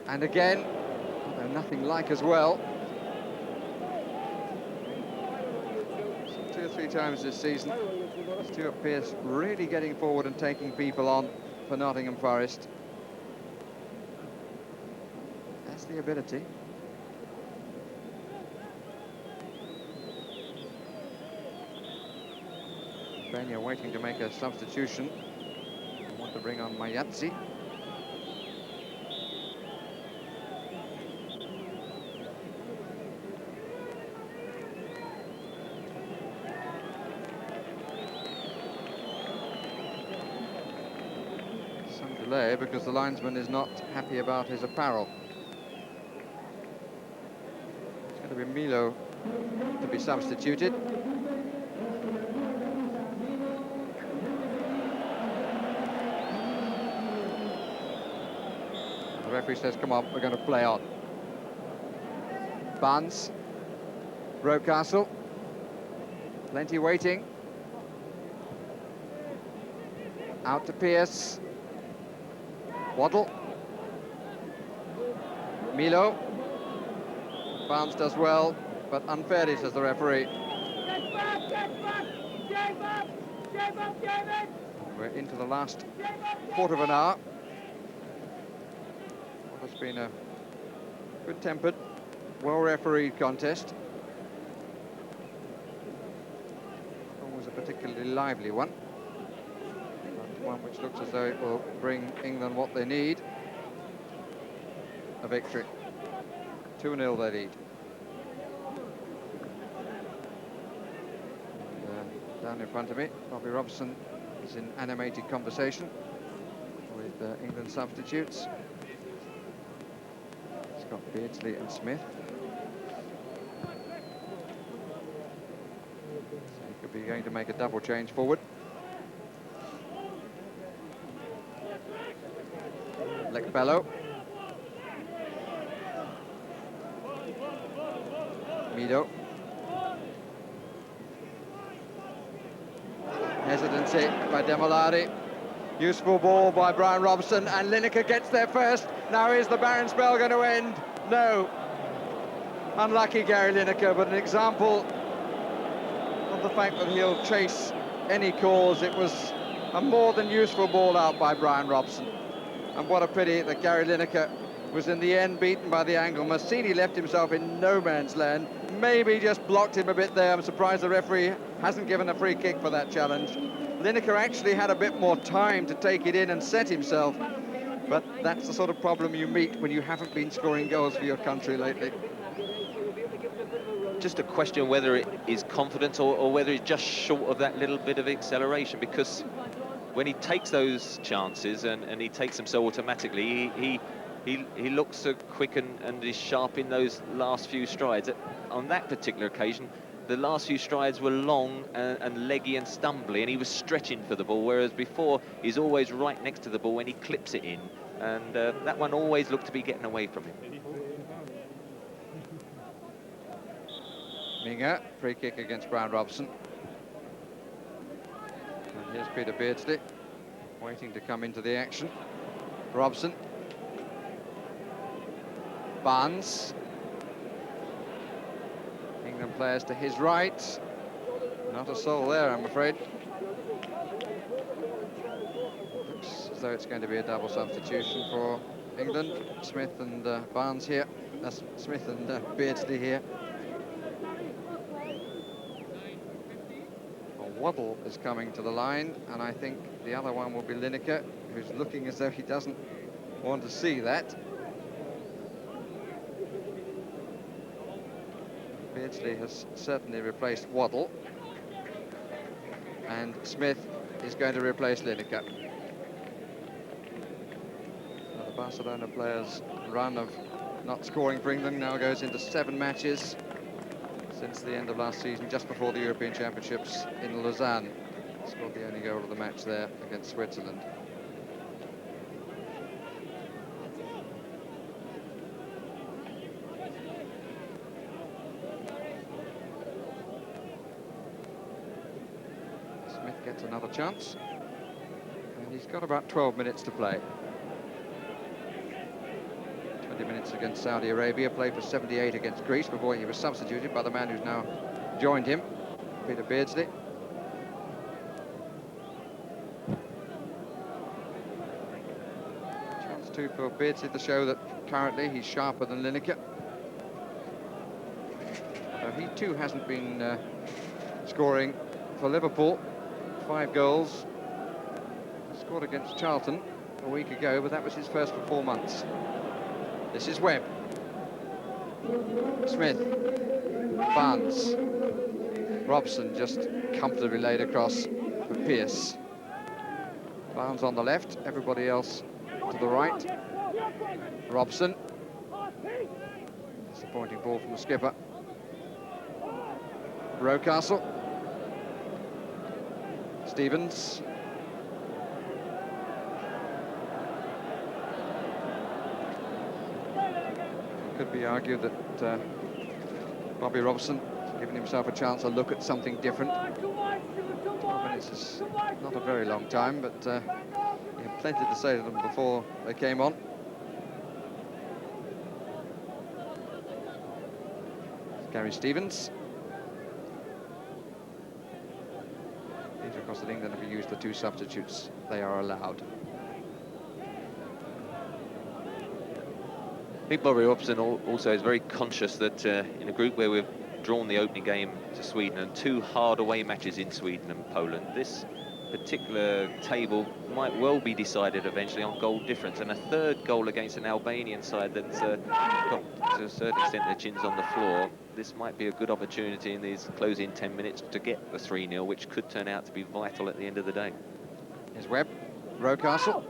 F: And again, although nothing like as well. So 2 or 3 times this season, Stuart Pearce really getting forward and taking people on for Nottingham Forest. That's the ability. Albania waiting to make a substitution. I want to bring on Mayatsi. Some delay because the linesman is not happy about his apparel. It's going to be Milo to be substituted. The referee says, come on, we're going to play on. Barnes. Rocastle. Plenty waiting. Out to Pearce. Waddle. Milo. Barnes does well, but unfairly, says the referee. We're into the last quarter of an hour. It's been a good-tempered, well-refereed contest. Always a particularly lively one. But one which looks as though it will bring England what they need. A victory. 2-0 they lead. And, down in front of me, Bobby Robson is in animated conversation with England substitutes. Got Beardsley and Smith. So he could be going to make a double change forward. Lekbello. Mido. Hesitancy by Demolari. Useful ball by Brian Robson, and Lineker gets there first. Now is the Baron spell going to end? No. Unlucky Gary Lineker, but an example love the fact that he'll chase any cause. It was a more than useful ball out by Brian Robson. And what a pity that Gary Lineker was in the end beaten by the angle. Massini left himself in no man's land. Maybe just blocked him a bit there. I'm surprised the referee hasn't given a free kick for that challenge. Lineker actually had a bit more time to take it in and set himself. But that's the sort of problem you meet when you haven't been scoring goals for your country lately.
E: Just a question whether it is confidence or whether it's just short of that little bit of acceleration, because when he takes those chances and he takes them so automatically, he looks so quick and is sharp in those last few strides. On that particular occasion, the last few strides were long and leggy and stumbly, and he was stretching for the ball, whereas before he's always right next to the ball when he clips it in, and that one always looked to be getting away from him.
F: Minga, free kick against Brian Robson. And here's Peter Beardsley, waiting to come into the action. Robson. Barnes. England players to his right. Not a soul there, I'm afraid. Looks as though it's going to be a double substitution for England. Smith and Barnes here. That's Smith and Beardsley here. Waddle is coming to the line, and I think the other one will be Lineker, who's looking as though he doesn't want to see that. Beardsley has certainly replaced Waddle, and Smith is going to replace Lineker. Now the Barcelona players' run of not scoring for England now goes into 7 matches since the end of last season, just before the European Championships in Lausanne. Scored the only goal of the match there against Switzerland. Smith gets another chance, and he's got about 12 minutes to play. 20 minutes against Saudi Arabia, played for 78 against Greece before he was substituted by the man who's now joined him, Peter Beardsley. Chance too for Beardsley to show that currently he's sharper than Lineker. He too hasn't been scoring for Liverpool. 5 goals. Scored against Charlton a week ago, but that was his first for 4 months. This is Webb. Smith. Barnes. Robson just comfortably laid across for Pearce. Barnes on the left, everybody else to the right. Robson. Disappointing ball from the skipper. Rocastle. Stevens. Could be argued that Bobby Robson has given himself a chance to look at something different. 12 minutes is not a very long time, but he had plenty to say to them before they came on. Gary Stevens. These, of course, that England have used the 2 substitutes they are allowed.
E: I think Bobby Robson also is very conscious that in a group where we've drawn the opening game to Sweden and 2 hard away matches in Sweden and Poland, this particular table might well be decided eventually on goal difference, and a 3rd goal against an Albanian side that's got to a certain extent their chins on the floor. This might be a good opportunity in these closing 10 minutes to get the 3-0, which could turn out to be vital at the end of the day.
F: Here's Webb. Rocastle.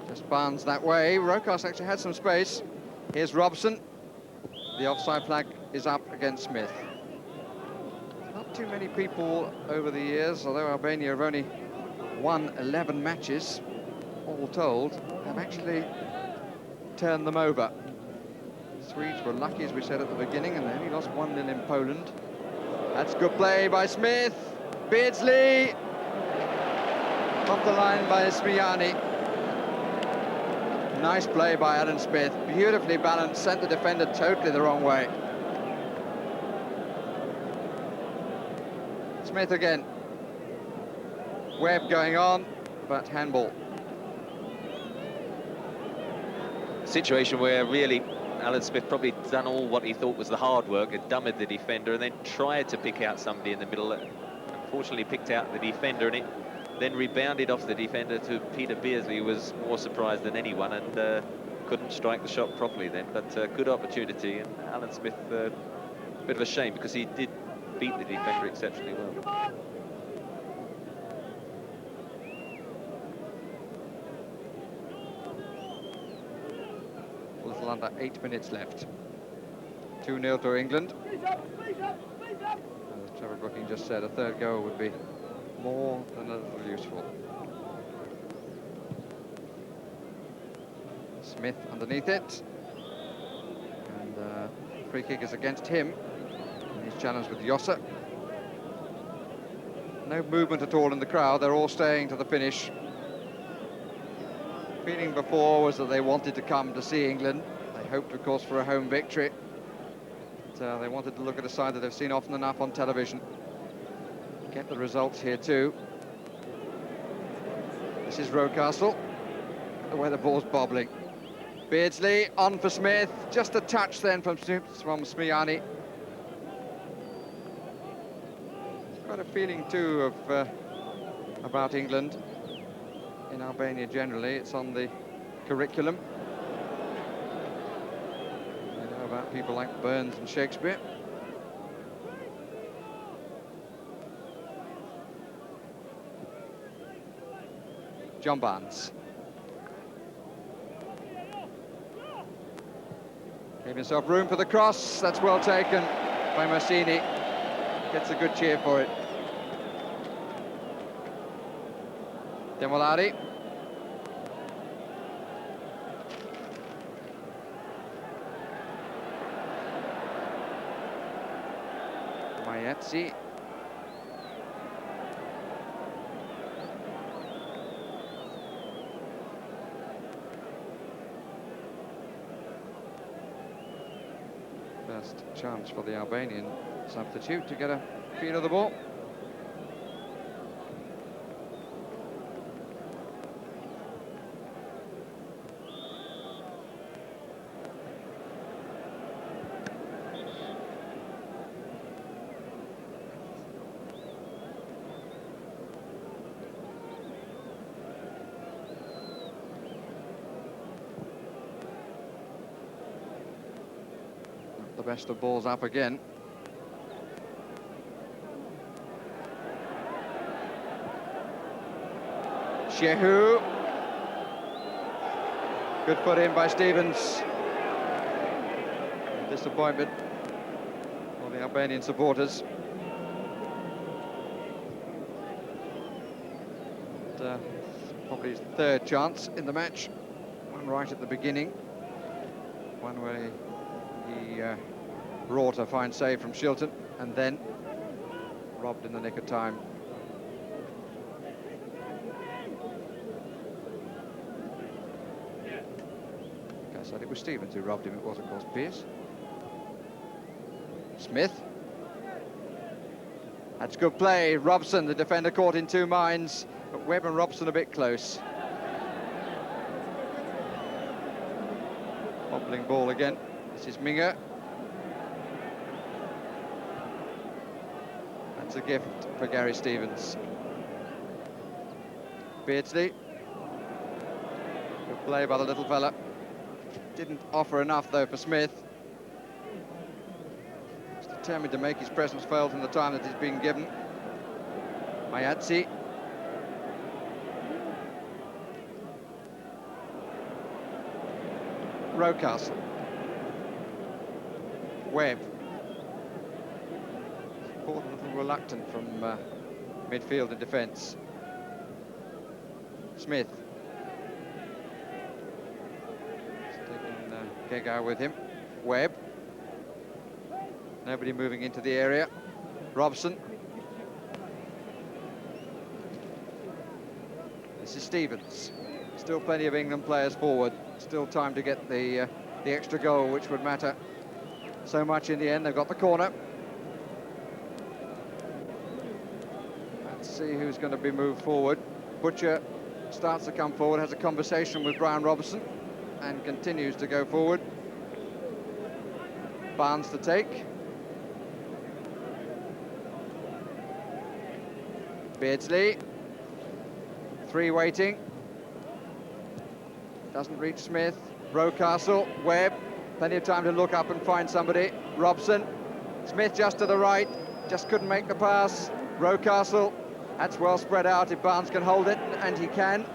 F: Just Barnes that way. Rocastle actually had some space. Here's Robson. The offside flag is up against Smith. Not too many people over the years, although Albania have only won 11 matches, all told, have actually turned them over. The Swedes were lucky, as we said at the beginning, and they only lost 1-0 in Poland. That's good play by Smith. Beardsley. Off the line by Smiani. Nice play by Alan Smith, beautifully balanced, sent the defender totally the wrong way. Smith again. Webb going on, but handball.
E: Situation where really Alan Smith probably done all what he thought was the hard work, had dummied the defender and then tried to pick out somebody in the middle. Unfortunately picked out the defender, and it then rebounded off the defender to Peter Beardsley, who was more surprised than anyone and couldn't strike the shot properly then. But good opportunity, and Alan Smith, a bit of a shame because he did beat the defender exceptionally well.
F: A little under 8 minutes left. 2-0 to England. As Trevor Brooking just said, a third goal would be more than a little useful. Smith underneath it. And free kick is against him. And he's challenged with Yossa. No movement at all in the crowd. They're all staying to the finish. Feeling before was that they wanted to come to see England. They hoped, of course, for a home victory. But they wanted to look at a side that they've seen often enough on television. Get the results here too. This is Rocastle, where the ball's bobbling. Beardsley on for Smith. Just a touch then from Smiani. Got a feeling too of about England. In Albania generally, it's on the curriculum. You know about people like Burns and Shakespeare. John Barnes. Gave himself room for the cross. That's well taken by Massini. Gets a good cheer for it. Demolari. Mayetsi. First chance for the Albanian substitute to get a feel of the ball. The best of balls up again. Shehu. Good put in by Stevens. Disappointment for the Albanian supporters. And, probably his third chance in the match. One right at the beginning. One where he brought a fine save from Shilton, and then robbed in the nick of time. I said it was Stevens who robbed him. It was, of course, Pearce. Smith. That's good play. Robson, the defender, caught in two minds, but Webb and Robson a bit close. Wobbling ball again. This is Minger. That's a gift for Gary Stevens. Beardsley. Good play by the little fella. Didn't offer enough, though, for Smith. He's determined to make his presence felt in the time that he's been given. Mayatsi. Rocastle. Webb. Support a little reluctant from midfield and defence. Smith. Gegau with him. Webb. Nobody moving into the area. Robson. This is Stevens. Still plenty of England players forward. Still time to get the extra goal, which would matter so much in the end. They've got the corner. see who's going to be moved forward. Butcher starts to come forward, has a conversation with Brian Robertson, and continues to go forward. Barnes to take. Beardsley. 3 waiting. Doesn't reach Smith. Rocastle, Webb. Plenty of time to look up and find somebody. Robson. Smith just to the right. Just couldn't make the pass. Rocastle. That's well spread out if Barnes can hold it, and he can.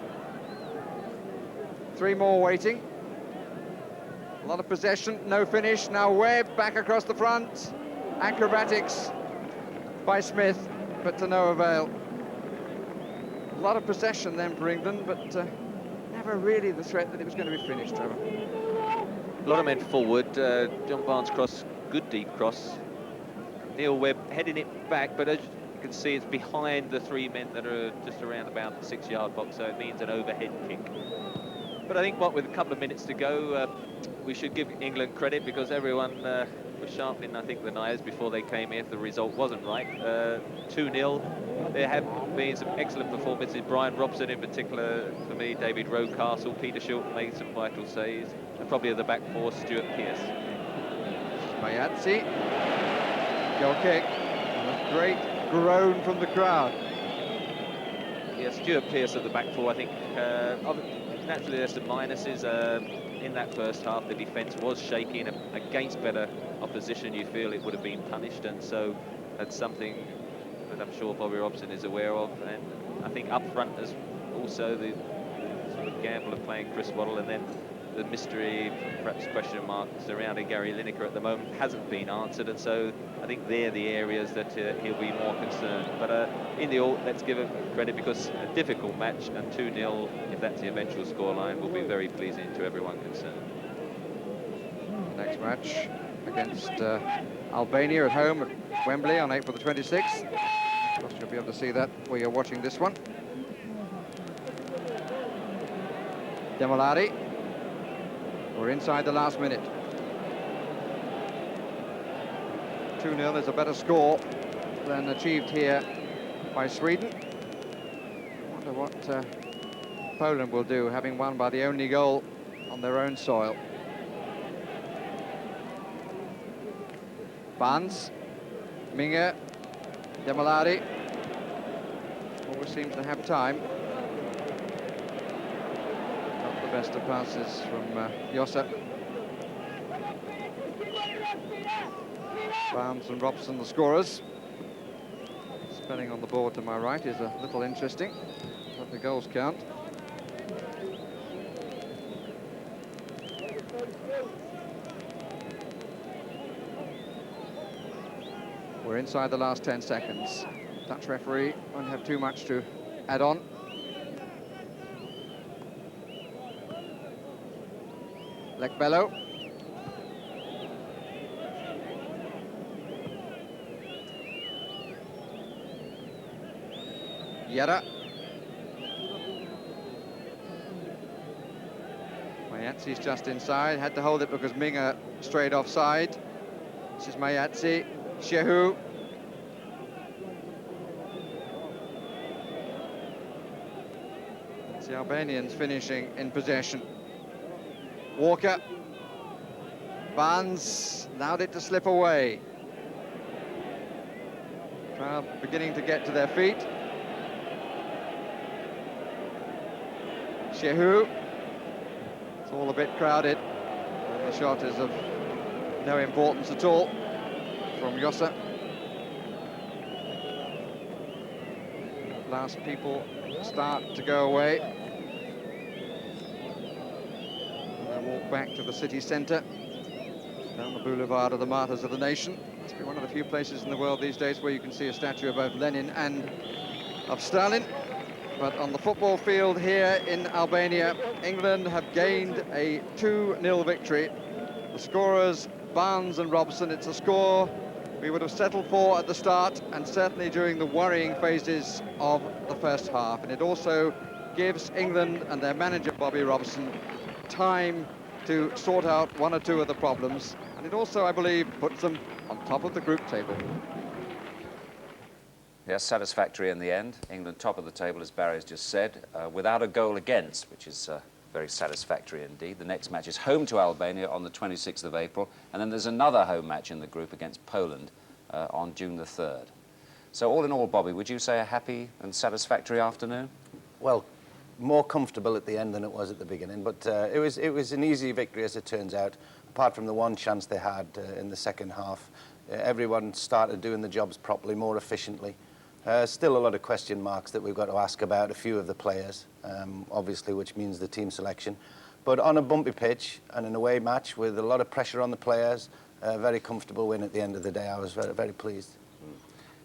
F: 3 more waiting. A lot of possession, no finish. Now Webb back across the front. Acrobatics by Smith, but to no avail. A lot of possession then for England, but never really the threat that it was going to be finished, Trevor.
E: A lot of men forward. John Barnes cross, good deep cross. Neil Webb heading it back, but as you can see, it's behind the 3 men that are just around about the 6-yard box, so it means an overhead kick. But I think with a couple of minutes to go, we should give England credit, because everyone was sharpening, I think, the knives before they came here if the result wasn't right. 2-0. There have been some excellent performances. Brian Robson in particular, for me, David Rocastle, Peter Shilton made some vital saves, and probably at the back 4, Stuart Pearce.
F: Mayatsi. Goal kick. And a great groan from the crowd.
E: Yeah, Stuart Pearce at the back 4, I think. Naturally, there's some minuses. In that first half, the defence was shaky, and against better opposition, you feel it would have been punished, and so that's something that I'm sure Bobby Robson is aware of. And I think up front is also the sort of gamble of playing Chris Waddle, and then the mystery, perhaps question mark, surrounding Gary Lineker at the moment hasn't been answered, and so I think they're the areas that he'll be more concerned. But in the all, let's give him credit, because a difficult match, and 2-0, if that's the eventual scoreline, will be very pleasing to everyone concerned.
F: Next match against Albania at home at Wembley on April the 26th. Of course, you'll be able to see that while you're watching this one. Demolari. We're inside the last minute. 2-0 is a better score than achieved here by Sweden. I wonder what Poland will do, having won by the only goal on their own soil. Barnes, Minge, Demolari. Always seems to have time. Not the best of passes from Jossa. Barnes and Robson, the scorers. Spelling on the board to my right is a little interesting, but the goals count. We're inside the last 10 seconds. Dutch referee won't have too much to add on. Lekbello. Yera. Mayatsi's just inside, had to hold it because Minge strayed offside. This is Mayatsi. Shehu. It's the Albanians finishing in possession. Walker. Barnes allowed it to slip away. Crowd beginning to get to their feet. Shehu. It's all a bit crowded. And the shot is of no importance at all from Jossa. Last people start to go away. And they walk back to the city centre, down the boulevard of the Martyrs of the Nation. Must be one of the few places in the world these days where you can see a statue of both Lenin and of Stalin. But on the football field here in Albania, England have gained a 2-0 victory. The scorers, Barnes and Robson. It's a score we would have settled for at the start, and certainly during the worrying phases of the first half. And it also gives England and their manager, Bobby Robson, time to sort out one or two of the problems. And it also, I believe, puts them on top of the group table.
A: Yes, satisfactory in the end. England top of the table, as Barry's just said, without a goal against, which is very satisfactory indeed. The next match is home to Albania on the 26th of April, and then there's another home match in the group against Poland on June the 3rd. So all in all, Bobby, would you say a happy and satisfactory afternoon?
D: Well, more comfortable at the end than it was at the beginning, but it was an easy victory as it turns out. Apart from the one chance they had in the second half, everyone started doing the jobs properly, more efficiently. Still a lot of question marks that we've got to ask about a few of the players, obviously, which means the team selection. But on a bumpy pitch and an away match with a lot of pressure on the players, a very comfortable win at the end of the day. I was very, very pleased.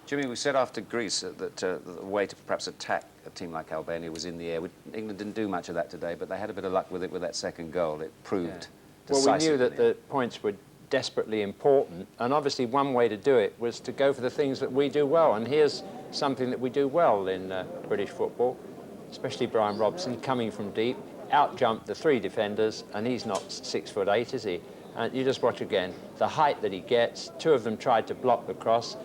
A: Jimmy, we said after Greece that the way to perhaps attack a team like Albania was in the air. England didn't do much of that today, but they had a bit of luck with it with that second goal. It proved decisive.
C: Well, we knew that the points were desperately important, and obviously one way to do it was to go for the things that we do well, and here's something that we do well in British football, especially Brian Robson coming from deep, out-jumped the three defenders, and he's not 6'8", is he? And you just watch again, the height that he gets, two of them tried to block the cross,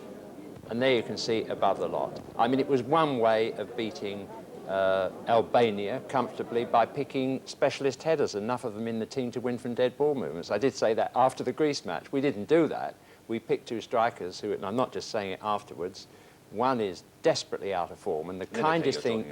C: and there you can see above the lot. I mean, it was one way of beating Albania comfortably by picking specialist headers, enough of them in the team to win from dead ball movements. I did say that after the Greece match. We didn't do that. We picked two strikers who, and I'm not just saying it afterwards, one is desperately out of form, and the kindest thing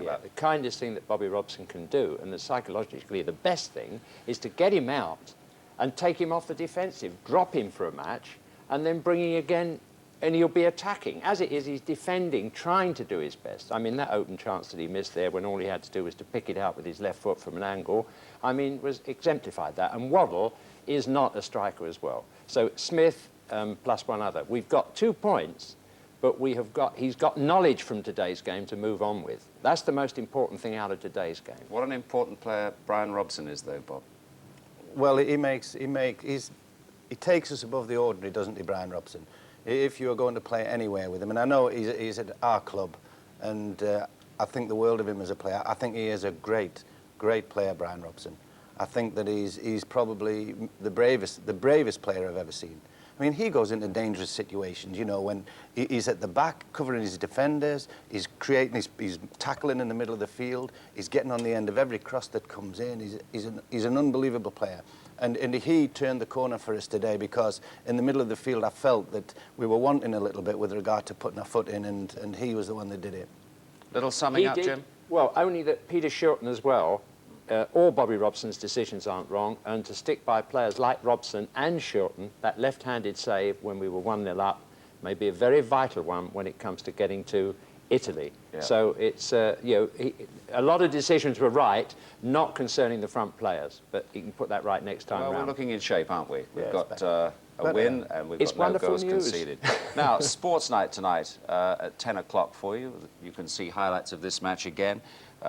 C: that Bobby Robson can do, and psychologically the best thing, is to get him out and take him off the defensive, drop him for a match, and then bring him again, and he'll be attacking. As it is, he's defending, trying to do his best. I mean, that open chance that he missed there when all he had to do was to pick it out with his left foot from an angle, I mean, was exemplified that. And Waddle is not a striker as well. So Smith plus one other. We've got 2 points, but he's got knowledge from today's game to move on with. That's the most important thing out of today's game.
A: What an important player Brian Robson is, though, Bob.
D: Well, he takes us above the ordinary, doesn't he, Brian Robson? If you are going to play anywhere with him, and I know he's at our club, and I think the world of him as a player. I think he is a great player, Brian Robson. I think that he's probably the bravest player I've ever seen. I mean, he goes into dangerous situations, you know, when he's at the back covering his defenders, he's tackling in the middle of the field, he's getting on the end of every cross that comes in. He's an unbelievable player. And he turned the corner for us today, because in the middle of the field I felt that we were wanting a little bit with regard to putting our foot in, and he was the one that did it.
A: Little summing up, Jim?
C: Well, only that Peter Shilton as well, all Bobby Robson's decisions aren't wrong, and to stick by players like Robson and Shilton, that left-handed save when we were 1-0 up may be a very vital one when it comes to getting to Italy. Yeah. So it's, you know, a lot of decisions were right, not concerning the front players, but he can put that right next time around.
A: Well, we're looking in shape, aren't we? We've got a win, and we've got no goals conceded. Now, Sports Night tonight at 10 o'clock for you. You can see highlights of this match again.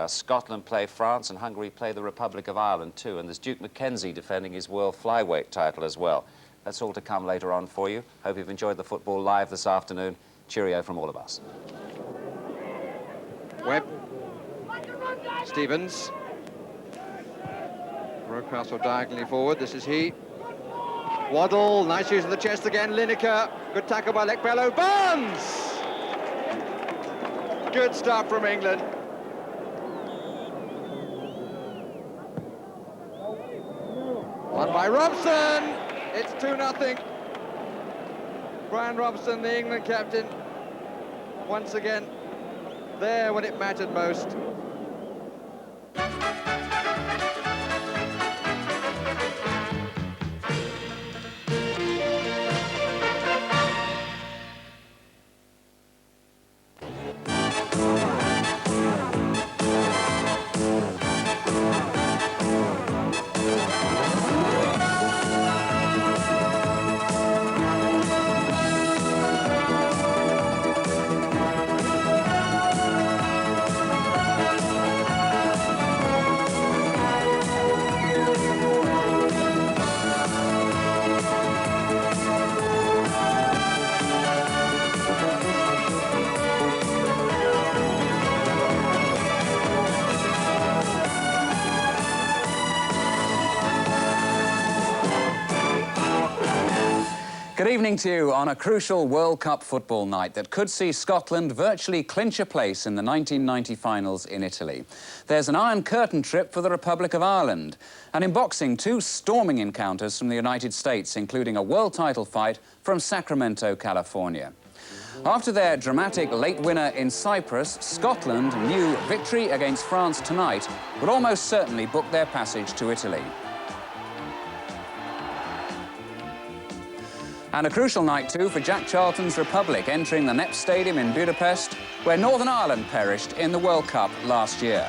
A: Scotland play France, and Hungary play the Republic of Ireland too, and there's Duke McKenzie defending his world flyweight title as well. That's all to come later on for you. Hope you've enjoyed the football live this afternoon. Cheerio from all of us.
F: Webb, Stevens, Rocastle diagonally forward, this is he. Waddle, nice use of the chest again, Lineker, good tackle by Lekbello, Barnes! Good start from England. Won by Robson, it's 2-0. Brian Robson, the England captain, once again there when it mattered most.
I: Good evening to you on a crucial World Cup football night that could see Scotland virtually clinch a place in the 1990 finals in Italy. There's an Iron Curtain trip for the Republic of Ireland. And in boxing, two storming encounters from the United States, including a world title fight from Sacramento, California. After their dramatic late winner in Cyprus, Scotland knew victory against France tonight would almost certainly book their passage to Italy. And a crucial night, too, for Jack Charlton's Republic, entering the Nep Stadium in Budapest, where Northern Ireland perished in the World Cup last year.